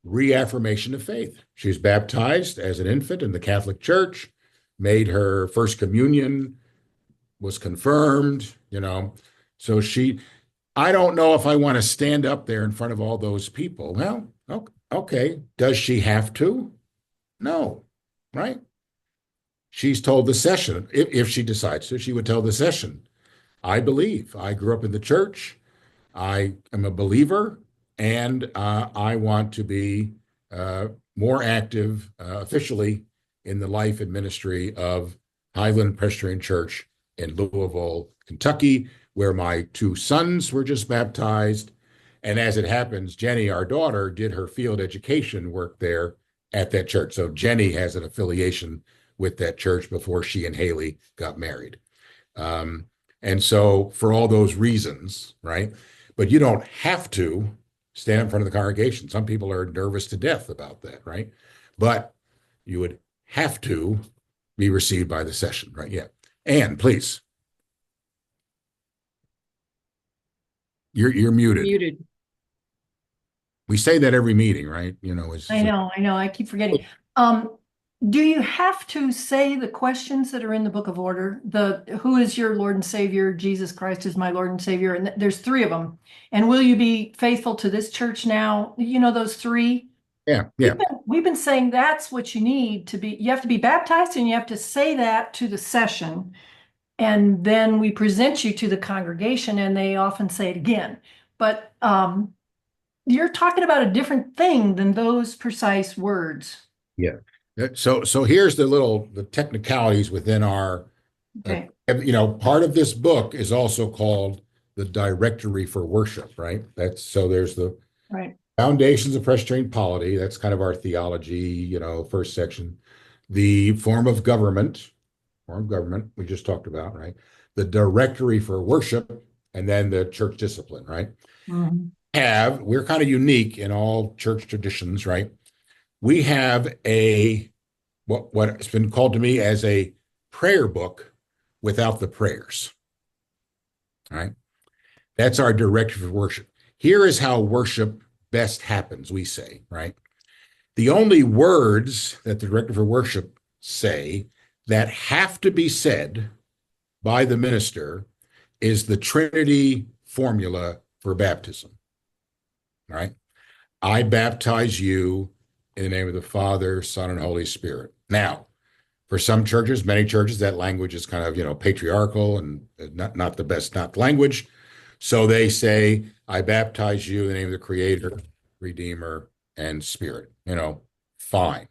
S8: reaffirmation of faith. She was baptized as an infant in the Catholic Church, made her first communion, was confirmed, So I don't know if I want to stand up there in front of all those people. Well, okay. Does she have to? No, right? She's told the session, if she decides to, she would tell the session, I believe. I grew up in the church. I am a believer, and I want to be more active officially in the life and ministry of Highland Presbyterian Church in Louisville, Kentucky, where my two sons were just baptized. And as it happens, Jenny, our daughter, did her field education work there at that church. So Jenny has an affiliation with that church before she and Haley got married. And so for all those reasons, right? But you don't have to stand in front of the congregation. Some people are nervous to death about that, right? But you would have to be received by the session, right? Yeah. Anne, please. You're muted.
S3: Muted.
S8: We say that every meeting, right?
S7: I know. I keep forgetting. Do you have to say the questions that are in the Book of Order? Who is your Lord and Savior? Jesus Christ is my Lord and Savior. And there's three of them. And will you be faithful to this church now? Those three?
S8: Yeah.
S7: We've been saying that's what you need to be. You have to be baptized and you have to say that to the session. And then we present you to the congregation and they often say it again. But you're talking about a different thing than those precise words.
S8: Yeah. So here's the technicalities within our,
S7: Okay.
S8: Part of this book is also called the Directory for Worship, right? There's the
S7: Right.
S8: Foundations of Presbyterian Polity. That's kind of our theology, first section. The form of government we just talked about, right? The Directory for Worship, and then the church discipline, right?
S7: Mm-hmm.
S8: We're kind of unique in all church traditions, right? We have what's been called to me as a prayer book without the prayers. All right. That's our directive for worship. Here is how worship best happens, we say, right? The only words that the directive for worship say that have to be said by the minister is the Trinity formula for baptism. All right. I baptize you in the name of the Father, Son, and Holy Spirit. Now, for some churches, many churches, that language is kind of, patriarchal and not the best language. So they say, I baptize you in the name of the Creator, Redeemer, and Spirit. Fine.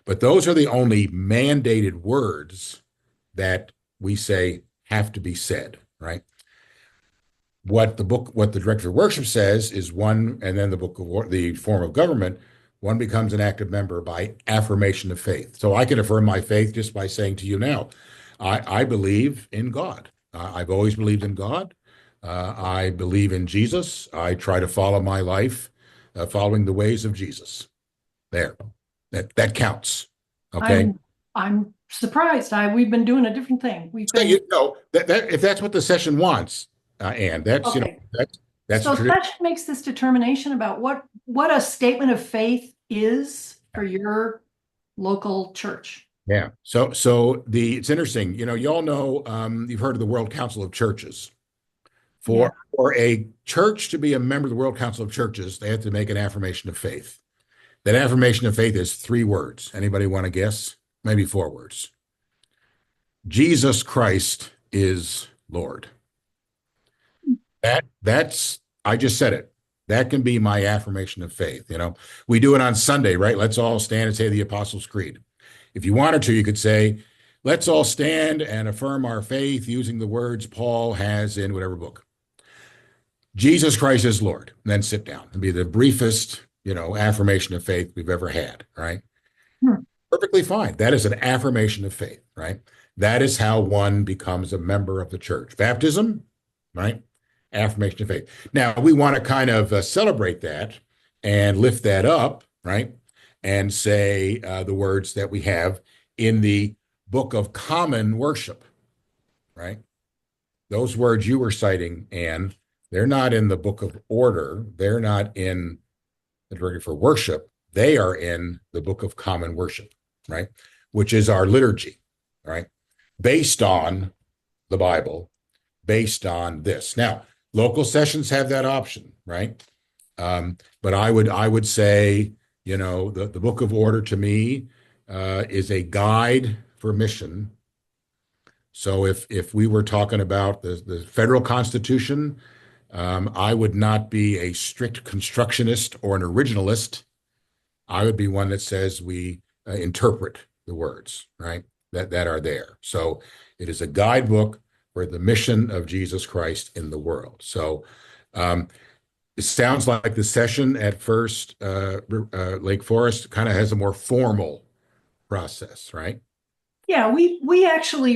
S8: But those are the only mandated words that we say have to be said, right? What the Directory of Worship says is one, and then the form of government, one becomes an active member by affirmation of faith. So I can affirm my faith just by saying to you now, I believe in God. I've always believed in God. I believe in Jesus. I try to follow my life following the ways of Jesus. There, that counts. Okay.
S7: I'm surprised. We've been doing a different thing.
S8: If that's what the session wants, Anne, that's
S7: okay.
S8: That's
S7: so session makes this determination about what a statement of faith is for your local church.
S8: Yeah. So it's interesting. You all know, you've heard of the World Council of Churches. For a church to be a member of the World Council of Churches, they have to make an affirmation of faith. That affirmation of faith is 3 words. Anybody want to guess? Maybe 4 words. Jesus Christ is Lord. I just said it. That can be my affirmation of faith. We do it on Sunday, right? Let's all stand and say the Apostles' Creed. If you wanted to, you could say, let's all stand and affirm our faith using the words Paul has in whatever book. Jesus Christ is Lord, and then sit down and be the briefest, affirmation of faith we've ever had, right? Perfectly fine. That is an affirmation of faith, right? That is how one becomes a member of the church. Baptism, right? Affirmation of faith. Now, we want to kind of celebrate that and lift that up, right? And say the words that we have in the Book of Common Worship, right? Those words you were citing, Anne, they're not in the Book of Order. They're not in the Directory for Worship. They are in the Book of Common Worship, right? Which is our liturgy, right? Based on the Bible, based on this. Now, local sessions have that option, right? But I would say, the Book of Order to me is a guide for mission. So if we were talking about the federal Constitution, I would not be a strict constructionist or an originalist. I would be one that says we interpret the words, right, that are there. So it is a guidebook for the mission of Jesus Christ in the world. So it sounds like the session at First Lake Forest kind of has a more formal process, right?
S7: Yeah, we actually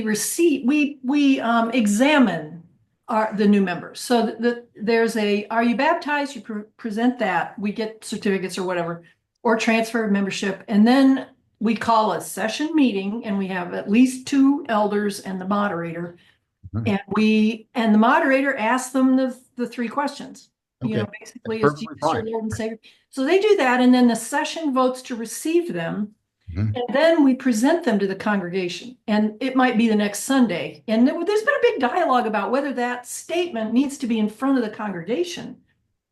S7: examine the new members. So there's are you baptized? You present that. We get certificates or whatever, or transfer of membership, and then we call a session meeting, and we have at least 2 elders and the moderator, and the moderator asks them the 3 questions.
S8: Okay.
S7: Basically, is Jesus your Lord and Savior? So they do that, and then the session votes to receive them. And then we present them to the congregation, and it might be the next Sunday. And there's been a big dialogue about whether that statement needs to be in front of the congregation.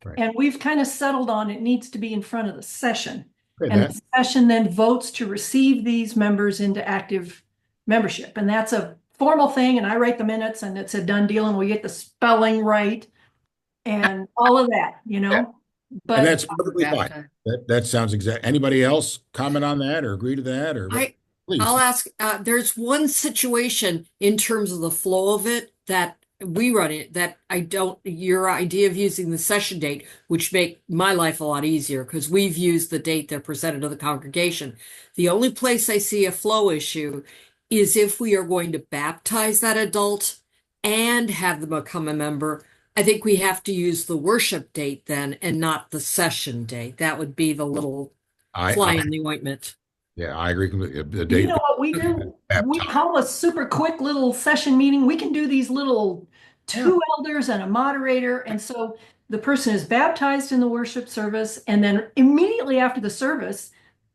S8: Right.
S7: And we've kind of settled on it needs to be in front of the session.
S8: Okay,
S7: and the session then votes to receive these members into active membership. And that's a formal thing, and I write the minutes, and it's a done deal, and we get the spelling right and all of that,
S8: Yeah.
S7: But
S8: and that's perfectly fine. That sounds exact. Anybody else comment on that or agree to that? Or please.
S3: I'll ask, there's one situation in terms of the flow of it that we run it that your idea of using the session date, which make my life a lot easier because we've used the date they're presented to the congregation. The only place I see a flow issue is if we are going to baptize that adult and have them become a member. I think we have to use the worship date then and not the session date. That would be the little fly in the ointment.
S8: Yeah, I agree completely. The date.
S7: You know what we do? We call a super quick little session meeting. We can do these little 2 elders and a moderator. And so the person is baptized in the worship service. And then immediately after the service,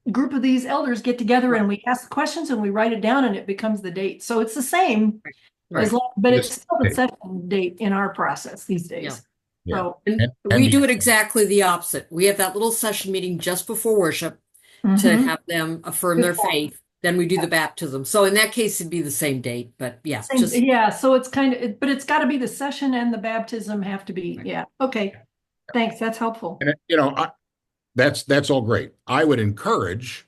S7: a group of these elders get together and we ask questions and we write it down and it becomes the date. So it's the same.
S8: Right.
S7: But it's still the session date in our process these days.
S8: Yeah.
S7: So
S3: and we do it exactly the opposite. We have that little session meeting just before worship to have them affirm their faith. Then we do the baptism. So in that case, it'd be the same date. But yeah,
S7: so it's kind of, but it's got to be the session and the baptism have to be. Yeah. Okay. Thanks. That's helpful.
S8: And that's all great. I would encourage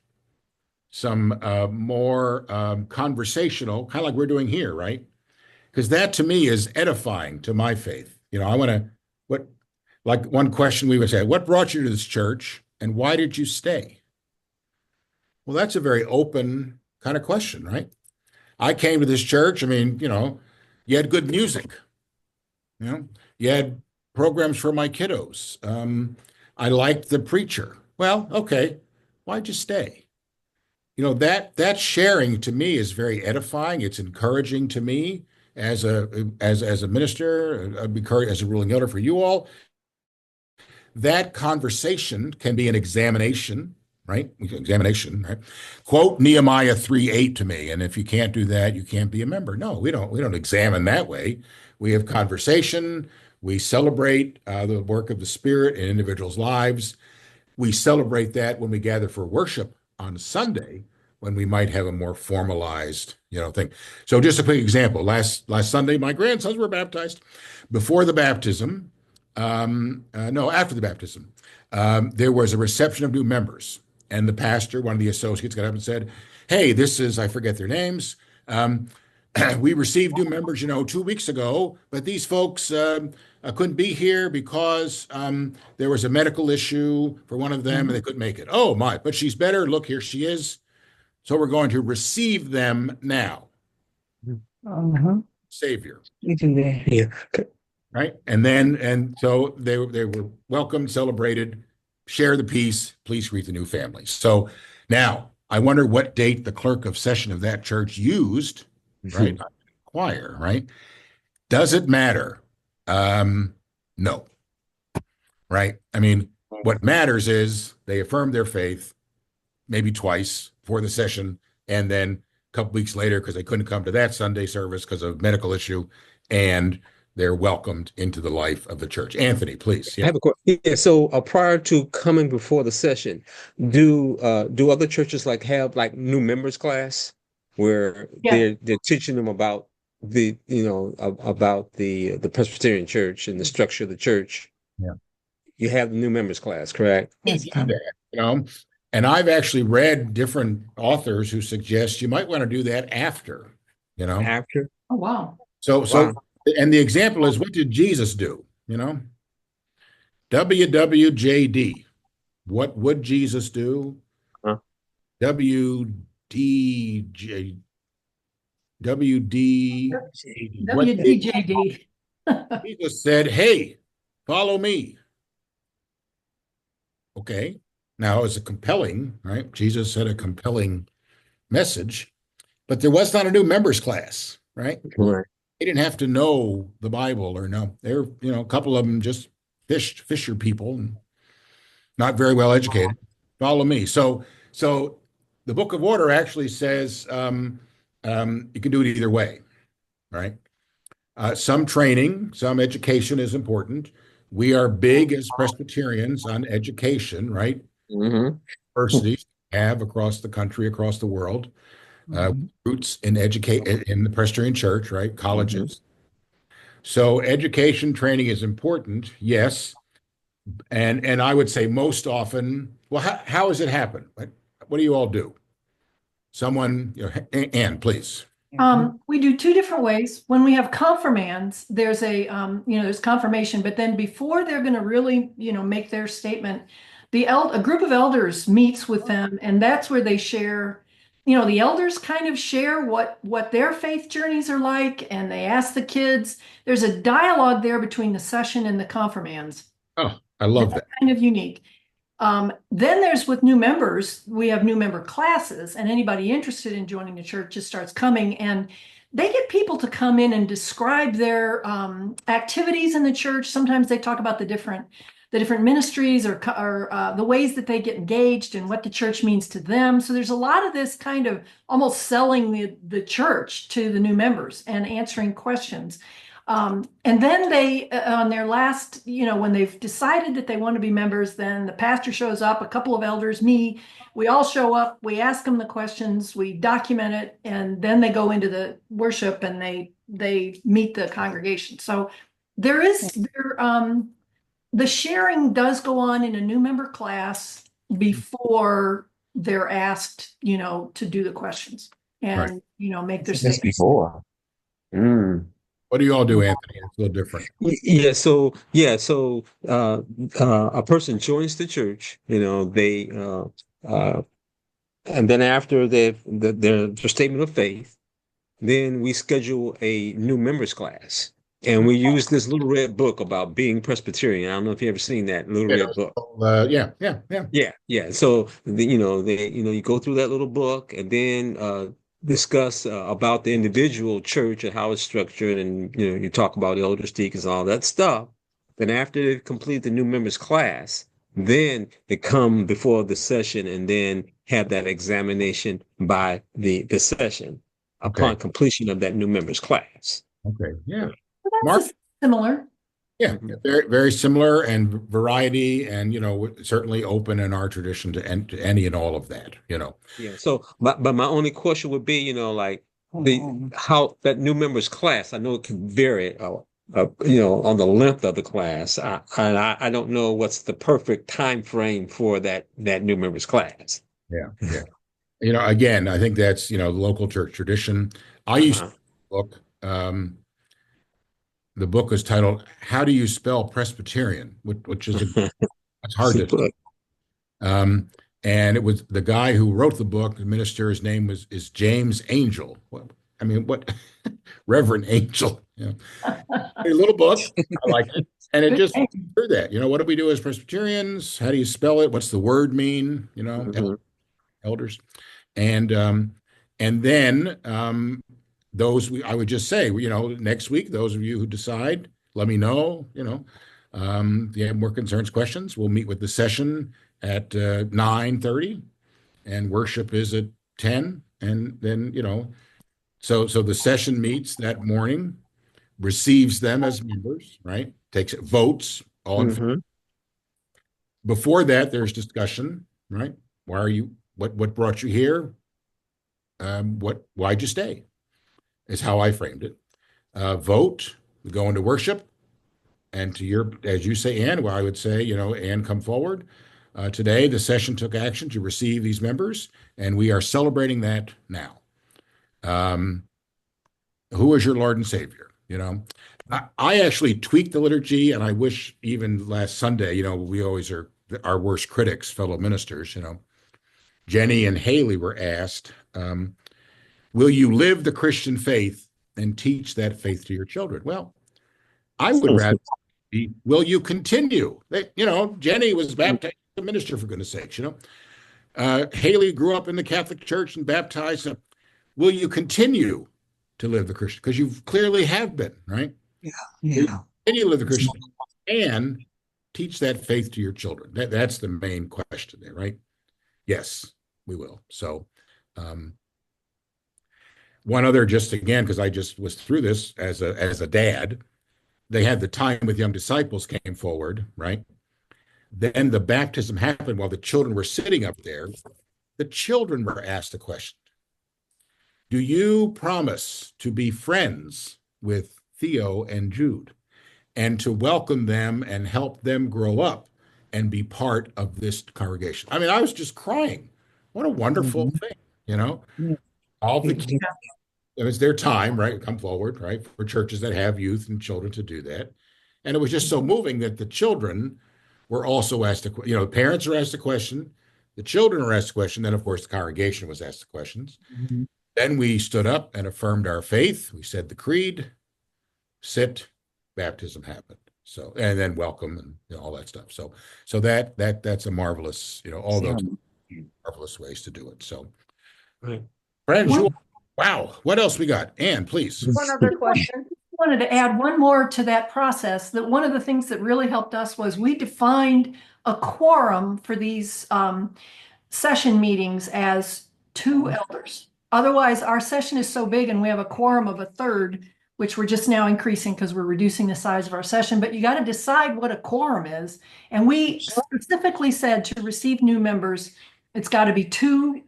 S8: some more conversational, kind of like we're doing here, right? Because that to me is edifying to my faith. I want to, like one question we would say, what brought you to this church and why did you stay? Well, that's a very open kind of question, right? I came to this church. I mean, you had good music. You had programs for my kiddos. I liked the preacher. Well, okay, why'd you stay? That sharing to me is very edifying. It's encouraging to me as a minister, as a ruling elder for you all. That conversation can be an examination, right? Quote Nehemiah 3:8 to me. And if you can't do that, you can't be a member. No, we don't examine that way. We have conversation. We celebrate the work of the Spirit in individuals' lives. We celebrate that when we gather for worship on Sunday, when we might have a more formalized, thing. So just a quick example. Last Sunday, my grandsons were baptized. Before the baptism, after the baptism, there was a reception of new members. And the pastor, one of the associates, got up and said, hey, this is, I forget their names. We received new members, 2 weeks ago, but these folks, couldn't be here because there was a medical issue for one of them and they couldn't make it. Oh my, but she's better. Look, here she is. So we're going to receive them now. Savior.
S5: We do that.
S4: Yeah.
S8: Right. And so they were welcomed, celebrated, share the peace, please greet the new family. So now I wonder what date the clerk of session of that church used, right? Choir, right? Does it matter? No. Right. I mean, what matters is they affirmed their faith maybe twice for the session, and then a couple weeks later, because they couldn't come to that Sunday service because of medical issue, and they're welcomed into the life of the church. Anthony, please.
S4: I have a question. Yeah, so prior to coming before the session, do other churches like have like new members class where they're teaching them about the about the Presbyterian church and the structure of the church?
S8: Yeah.
S4: You have the new members class, correct?
S5: Yes,
S8: And I've actually read different authors who suggest you might want to do that after,
S4: After?
S7: Oh, wow.
S8: So
S4: Wow.
S8: and the example is, what did Jesus do? WWJD. What would Jesus do?
S4: Huh?
S8: WDJ. WD.
S7: WDJD.
S8: Jesus said, hey, follow me. Okay. Now, it's a compelling, right? Jesus had a compelling message, but there was not a new members class, right?
S4: Right.
S8: They didn't have to know the Bible or no. They're, a couple of them just fisher people and not very well educated. Follow me. So the Book of Order actually says you can do it either way, right? Some training, some education is important. We are big as Presbyterians on education, right? Universities have across the country, across the world, roots in in the Presbyterian Church, right? Colleges. So education training is important, yes. And I would say most often, well, how does it happen? What do you all do? Someone, Ann, please.
S7: We do two different ways. When we have confirmands, there's there's confirmation, but then before they're going to really, make their statement, a group of elders meets with them, and that's where they share, the elders kind of share what their faith journeys are like, and they ask the kids. There's a dialogue there between the session and the confirmands.
S8: Oh, I love that.
S7: Kind of unique. Then there's with new members, we have new member classes, and anybody interested in joining the church just starts coming, and they get people to come in and describe their activities in the church. Sometimes they talk about the different ministries or the ways that they get engaged and what the church means to them. So there's a lot of this kind of almost selling the church to the new members and answering questions. And then they, on their last, when they've decided that they want to be members, then the pastor shows up, a couple of elders, me, we all show up, we ask them the questions, we document it, and then they go into the worship and they meet the congregation. So the sharing does go on in a new member class before they're asked, to do the questions and, make their statement.
S4: Before.
S8: What do you all do, Anthony? It's a little different.
S4: So a person joins the church, they and then after their statement of faith, then we schedule a new members class. And we use this little red book about being Presbyterian. I don't know if you've ever seen that little red book. Yeah. So you go through that little book and then discuss about the individual church and how it's structured, and you talk about elders, deacons, all that stuff. Then after they complete the new members class, then they come before the session and then have that examination by the session upon completion of that new members class.
S8: Okay. Yeah.
S7: Mark? Similar.
S8: Yeah, very, very similar, and variety, and certainly open in our tradition to any and all of that.
S4: Yeah. So, but my only question would be, how that new members class. I know it can vary, on the length of the class. I don't know what's the perfect time frame for that new members class.
S8: Yeah. Again, I think that's the local church tradition. I used to look. the book is titled "How Do You Spell Presbyterian," which is it's hard to.
S4: Super.
S8: And it was the guy who wrote the book. The minister, his name is James Angel. What Reverend Angel? Yeah. A little book. I like it, and it just through that. What do we do as Presbyterians? How do you spell it? What's the word mean? Elders, and then I would just say, next week, those of you who decide, let me know. If you have more concerns, questions, we'll meet with the session at 9:30, and worship is at 10. And then, so the session meets that morning, receives them as members, right? Takes votes, all in favor. Before that, there's discussion, right? What brought you here? Why'd you stay? Is how I framed it. Vote, we go into worship. And as you say, Ann, I would say, Ann, come forward. Today, the session took action to receive these members, and we are celebrating that now. Who is your Lord and Savior? I actually tweaked the liturgy, and I wish even last Sunday, we always are our worst critics, fellow ministers, Jenny and Haley were asked, will you live the Christian faith and teach that faith to your children? Well, I would rather be, will you continue? Jenny was baptized as a minister, for goodness sakes, Haley grew up in the Catholic Church and baptized. Will you continue to live the Christian? Because you clearly have been, right?
S5: Yeah.
S8: Continue to live the Christian and teach that faith to your children. That's the main question there, right? Yes, we will. So, one other, just again, because I just was through this as a dad, they had the time with young disciples came forward, right? Then the baptism happened while the children were sitting up there. The children were asked a question. Do you promise to be friends with Theo and Jude and to welcome them and help them grow up and be part of this congregation? I mean, I was just crying. What a wonderful thing, all the kids, it was their time, right? Come forward, right? For churches that have youth and children to do that. And it was just so moving that the children were also asked the parents were asked a question, the children were asked a question, then of course the congregation was asked the questions. Then we stood up and affirmed our faith. We said the creed, sit, baptism happened. So, and then welcome and all that stuff. So that's a marvelous, all those marvelous ways to do it. So, friends, wow. What else we got? Ann, please.
S9: One other question.
S7: Wanted to add one more to that process, that one of the things that really helped us was we defined a quorum for these session meetings as 2 elders. Otherwise, our session is so big and we have a quorum of a third, which we're just now increasing because we're reducing the size of our session, but you got to decide what a quorum is. And we specifically said to receive new members, it's got to be 2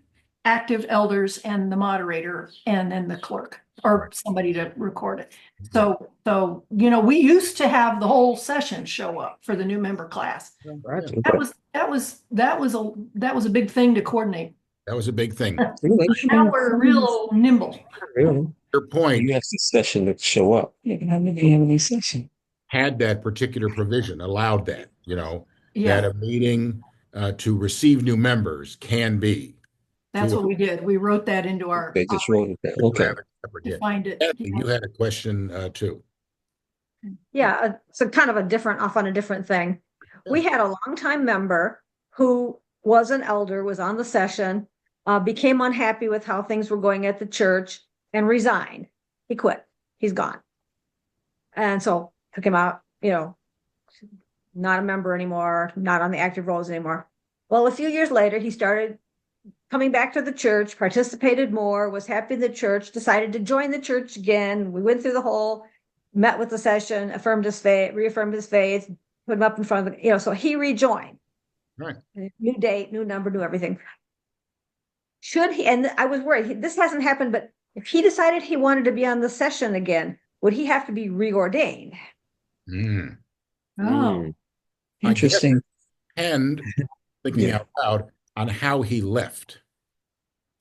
S7: active elders and the moderator and then the clerk or somebody to record it. So we used to have the whole session show up for the new member class. That was a big thing to coordinate.
S8: That was a big thing.
S7: Now we're real nimble.
S8: Your point.
S4: You have the session to show up.
S5: You can have any session.
S8: Had that particular provision, allowed that,
S7: Yeah,
S8: that a meeting to receive new members can be.
S7: that's what we did. We wrote that into our.
S4: They just wrote it down. Okay.
S7: Defined it.
S8: Kathy, you had a question too.
S9: Yeah, so kind of off on a different thing. We had a longtime member who was an elder, was on the session, became unhappy with how things were going at the church and resigned. He quit. He's gone. And so took him out, not a member anymore, not on the active rolls anymore. Well, a few years later, he started coming back to the church, participated more, was happy in the church, decided to join the church again. We went through the whole, met with the session, affirmed his faith, reaffirmed his faith, put him up in front of the, so he rejoined.
S8: Right.
S9: New date, new number, new everything. Should he, and I was worried, this hasn't happened, but if he decided he wanted to be on the session again, would he have to be reordained?
S7: Oh,
S5: Interesting.
S8: And thinking out loud on how he left.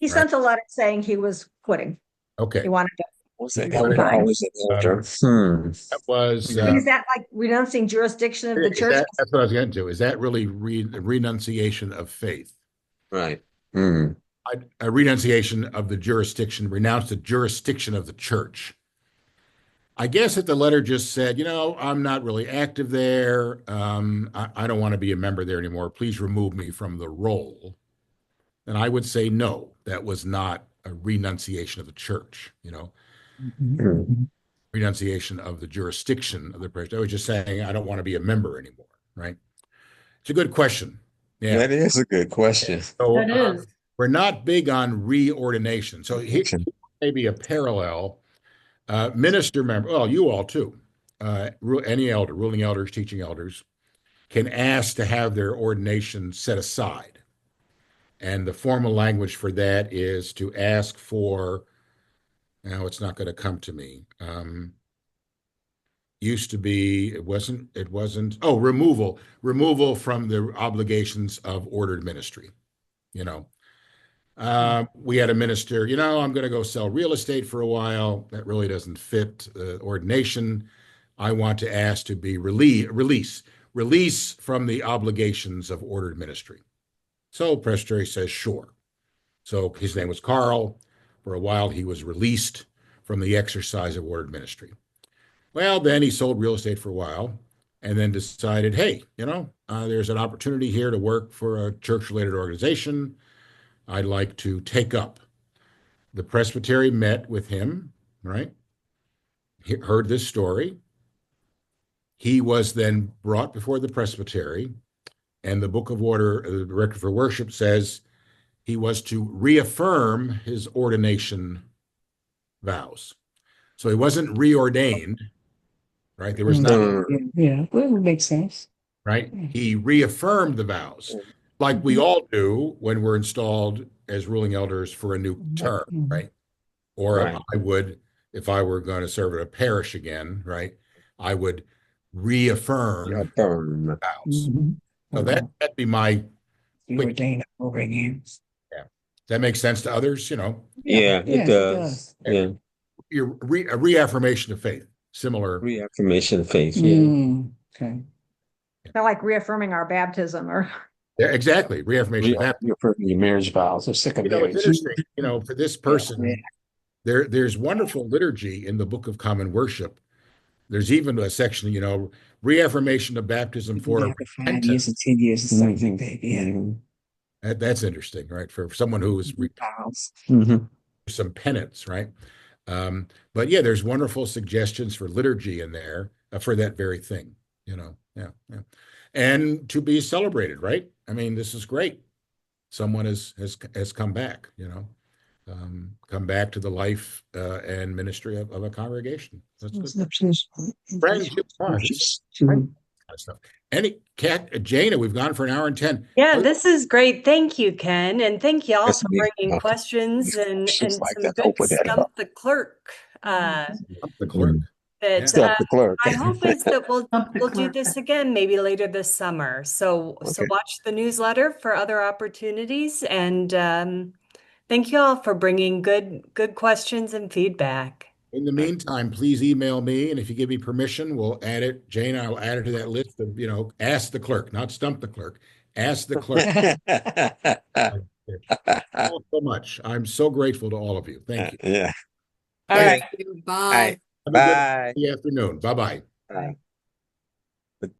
S9: He sent a letter saying he was quitting.
S8: Okay.
S9: He wanted to
S4: Was that elder always an elder?
S8: That was,
S9: Is that like renouncing jurisdiction of the church?
S8: that's what I was getting to. Is that really renunciation of faith?
S4: Right.
S8: A renunciation of the jurisdiction, renounce the jurisdiction of the church. I guess if the letter just said, I'm not really active there, I don't want to be a member there anymore, please remove me from the roll, then I would say no, that was not a renunciation of the church, renunciation of the jurisdiction of the church. I was just saying, I don't want to be a member anymore, right? It's a good question. Yeah.
S4: That is a good question.
S8: So,
S7: That is.
S8: we're not big on reordination. So here may be a parallel. Minister member, well, you all too, any elder, ruling elders, teaching elders, can ask to have their ordination set aside. And the formal language for that is to ask for, now it's not going to come to me. Used to be, it wasn't, removal from the obligations of ordered ministry, we had a minister, I'm going to go sell real estate for a while. That really doesn't fit ordination. I want to ask to be release from the obligations of ordered ministry. So presbytery says, sure. So his name was Carl. For a while, he was released from the exercise of ordered ministry. Well, then he sold real estate for a while and then decided, hey, there's an opportunity here to work for a church-related organization. I'd like to take up. The presbytery met with him, right? He heard this story. He was then brought before the presbytery, and the Book of Order, the Director for Worship says he was to reaffirm his ordination vows. So he wasn't reordained, right? There was not.
S5: Yeah, well, it would make sense.
S8: Right? He reaffirmed the vows, like we all do when we're installed as ruling elders for a new term, right? Or I would, if I were going to serve at a parish again, right? I would reaffirm the vows. So that'd be my quick.
S5: Over again.
S8: Yeah. Does that make sense to others?
S4: Yeah, it does. Yeah.
S8: A reaffirmation of faith, similar.
S4: Reaffirmation of faith. Yeah.
S5: Okay.
S9: Kind of like reaffirming our baptism or.
S8: Yeah, exactly. Reaffirmation of baptism.
S5: Reaffirming your marriage vows or second
S8: It's interesting, for this person, there's wonderful liturgy in the Book of Common Worship. There's even a section, reaffirmation of baptism for
S5: 5 years or 10 years or something. Yeah.
S8: That's interesting, right? For someone who is some penance, right? But yeah, there's wonderful suggestions for liturgy in there for that very thing, yeah. And to be celebrated, right? I mean, this is great. Someone has come back, come back to the life and ministry of a congregation. That's good. Jana, we've gone for an hour and 10.
S1: Yeah, this is great. Thank you, Ken. And thank you all for bringing questions and some good Stump the Clerk.
S8: The clerk.
S1: The clerk. I hope is that we'll do this again maybe later this summer. So watch the newsletter for other opportunities, and thank you all for bringing good questions and feedback.
S8: In the meantime, please email me, and if you give me permission, we'll add it. Jane, I'll add it to that list of ask the clerk, not stump the clerk. Ask the clerk. Thank you so much. I'm so grateful to all of you. Thank you.
S4: Yeah.
S1: All right.
S3: Bye.
S8: Have a good afternoon. Bye-bye.
S4: Bye.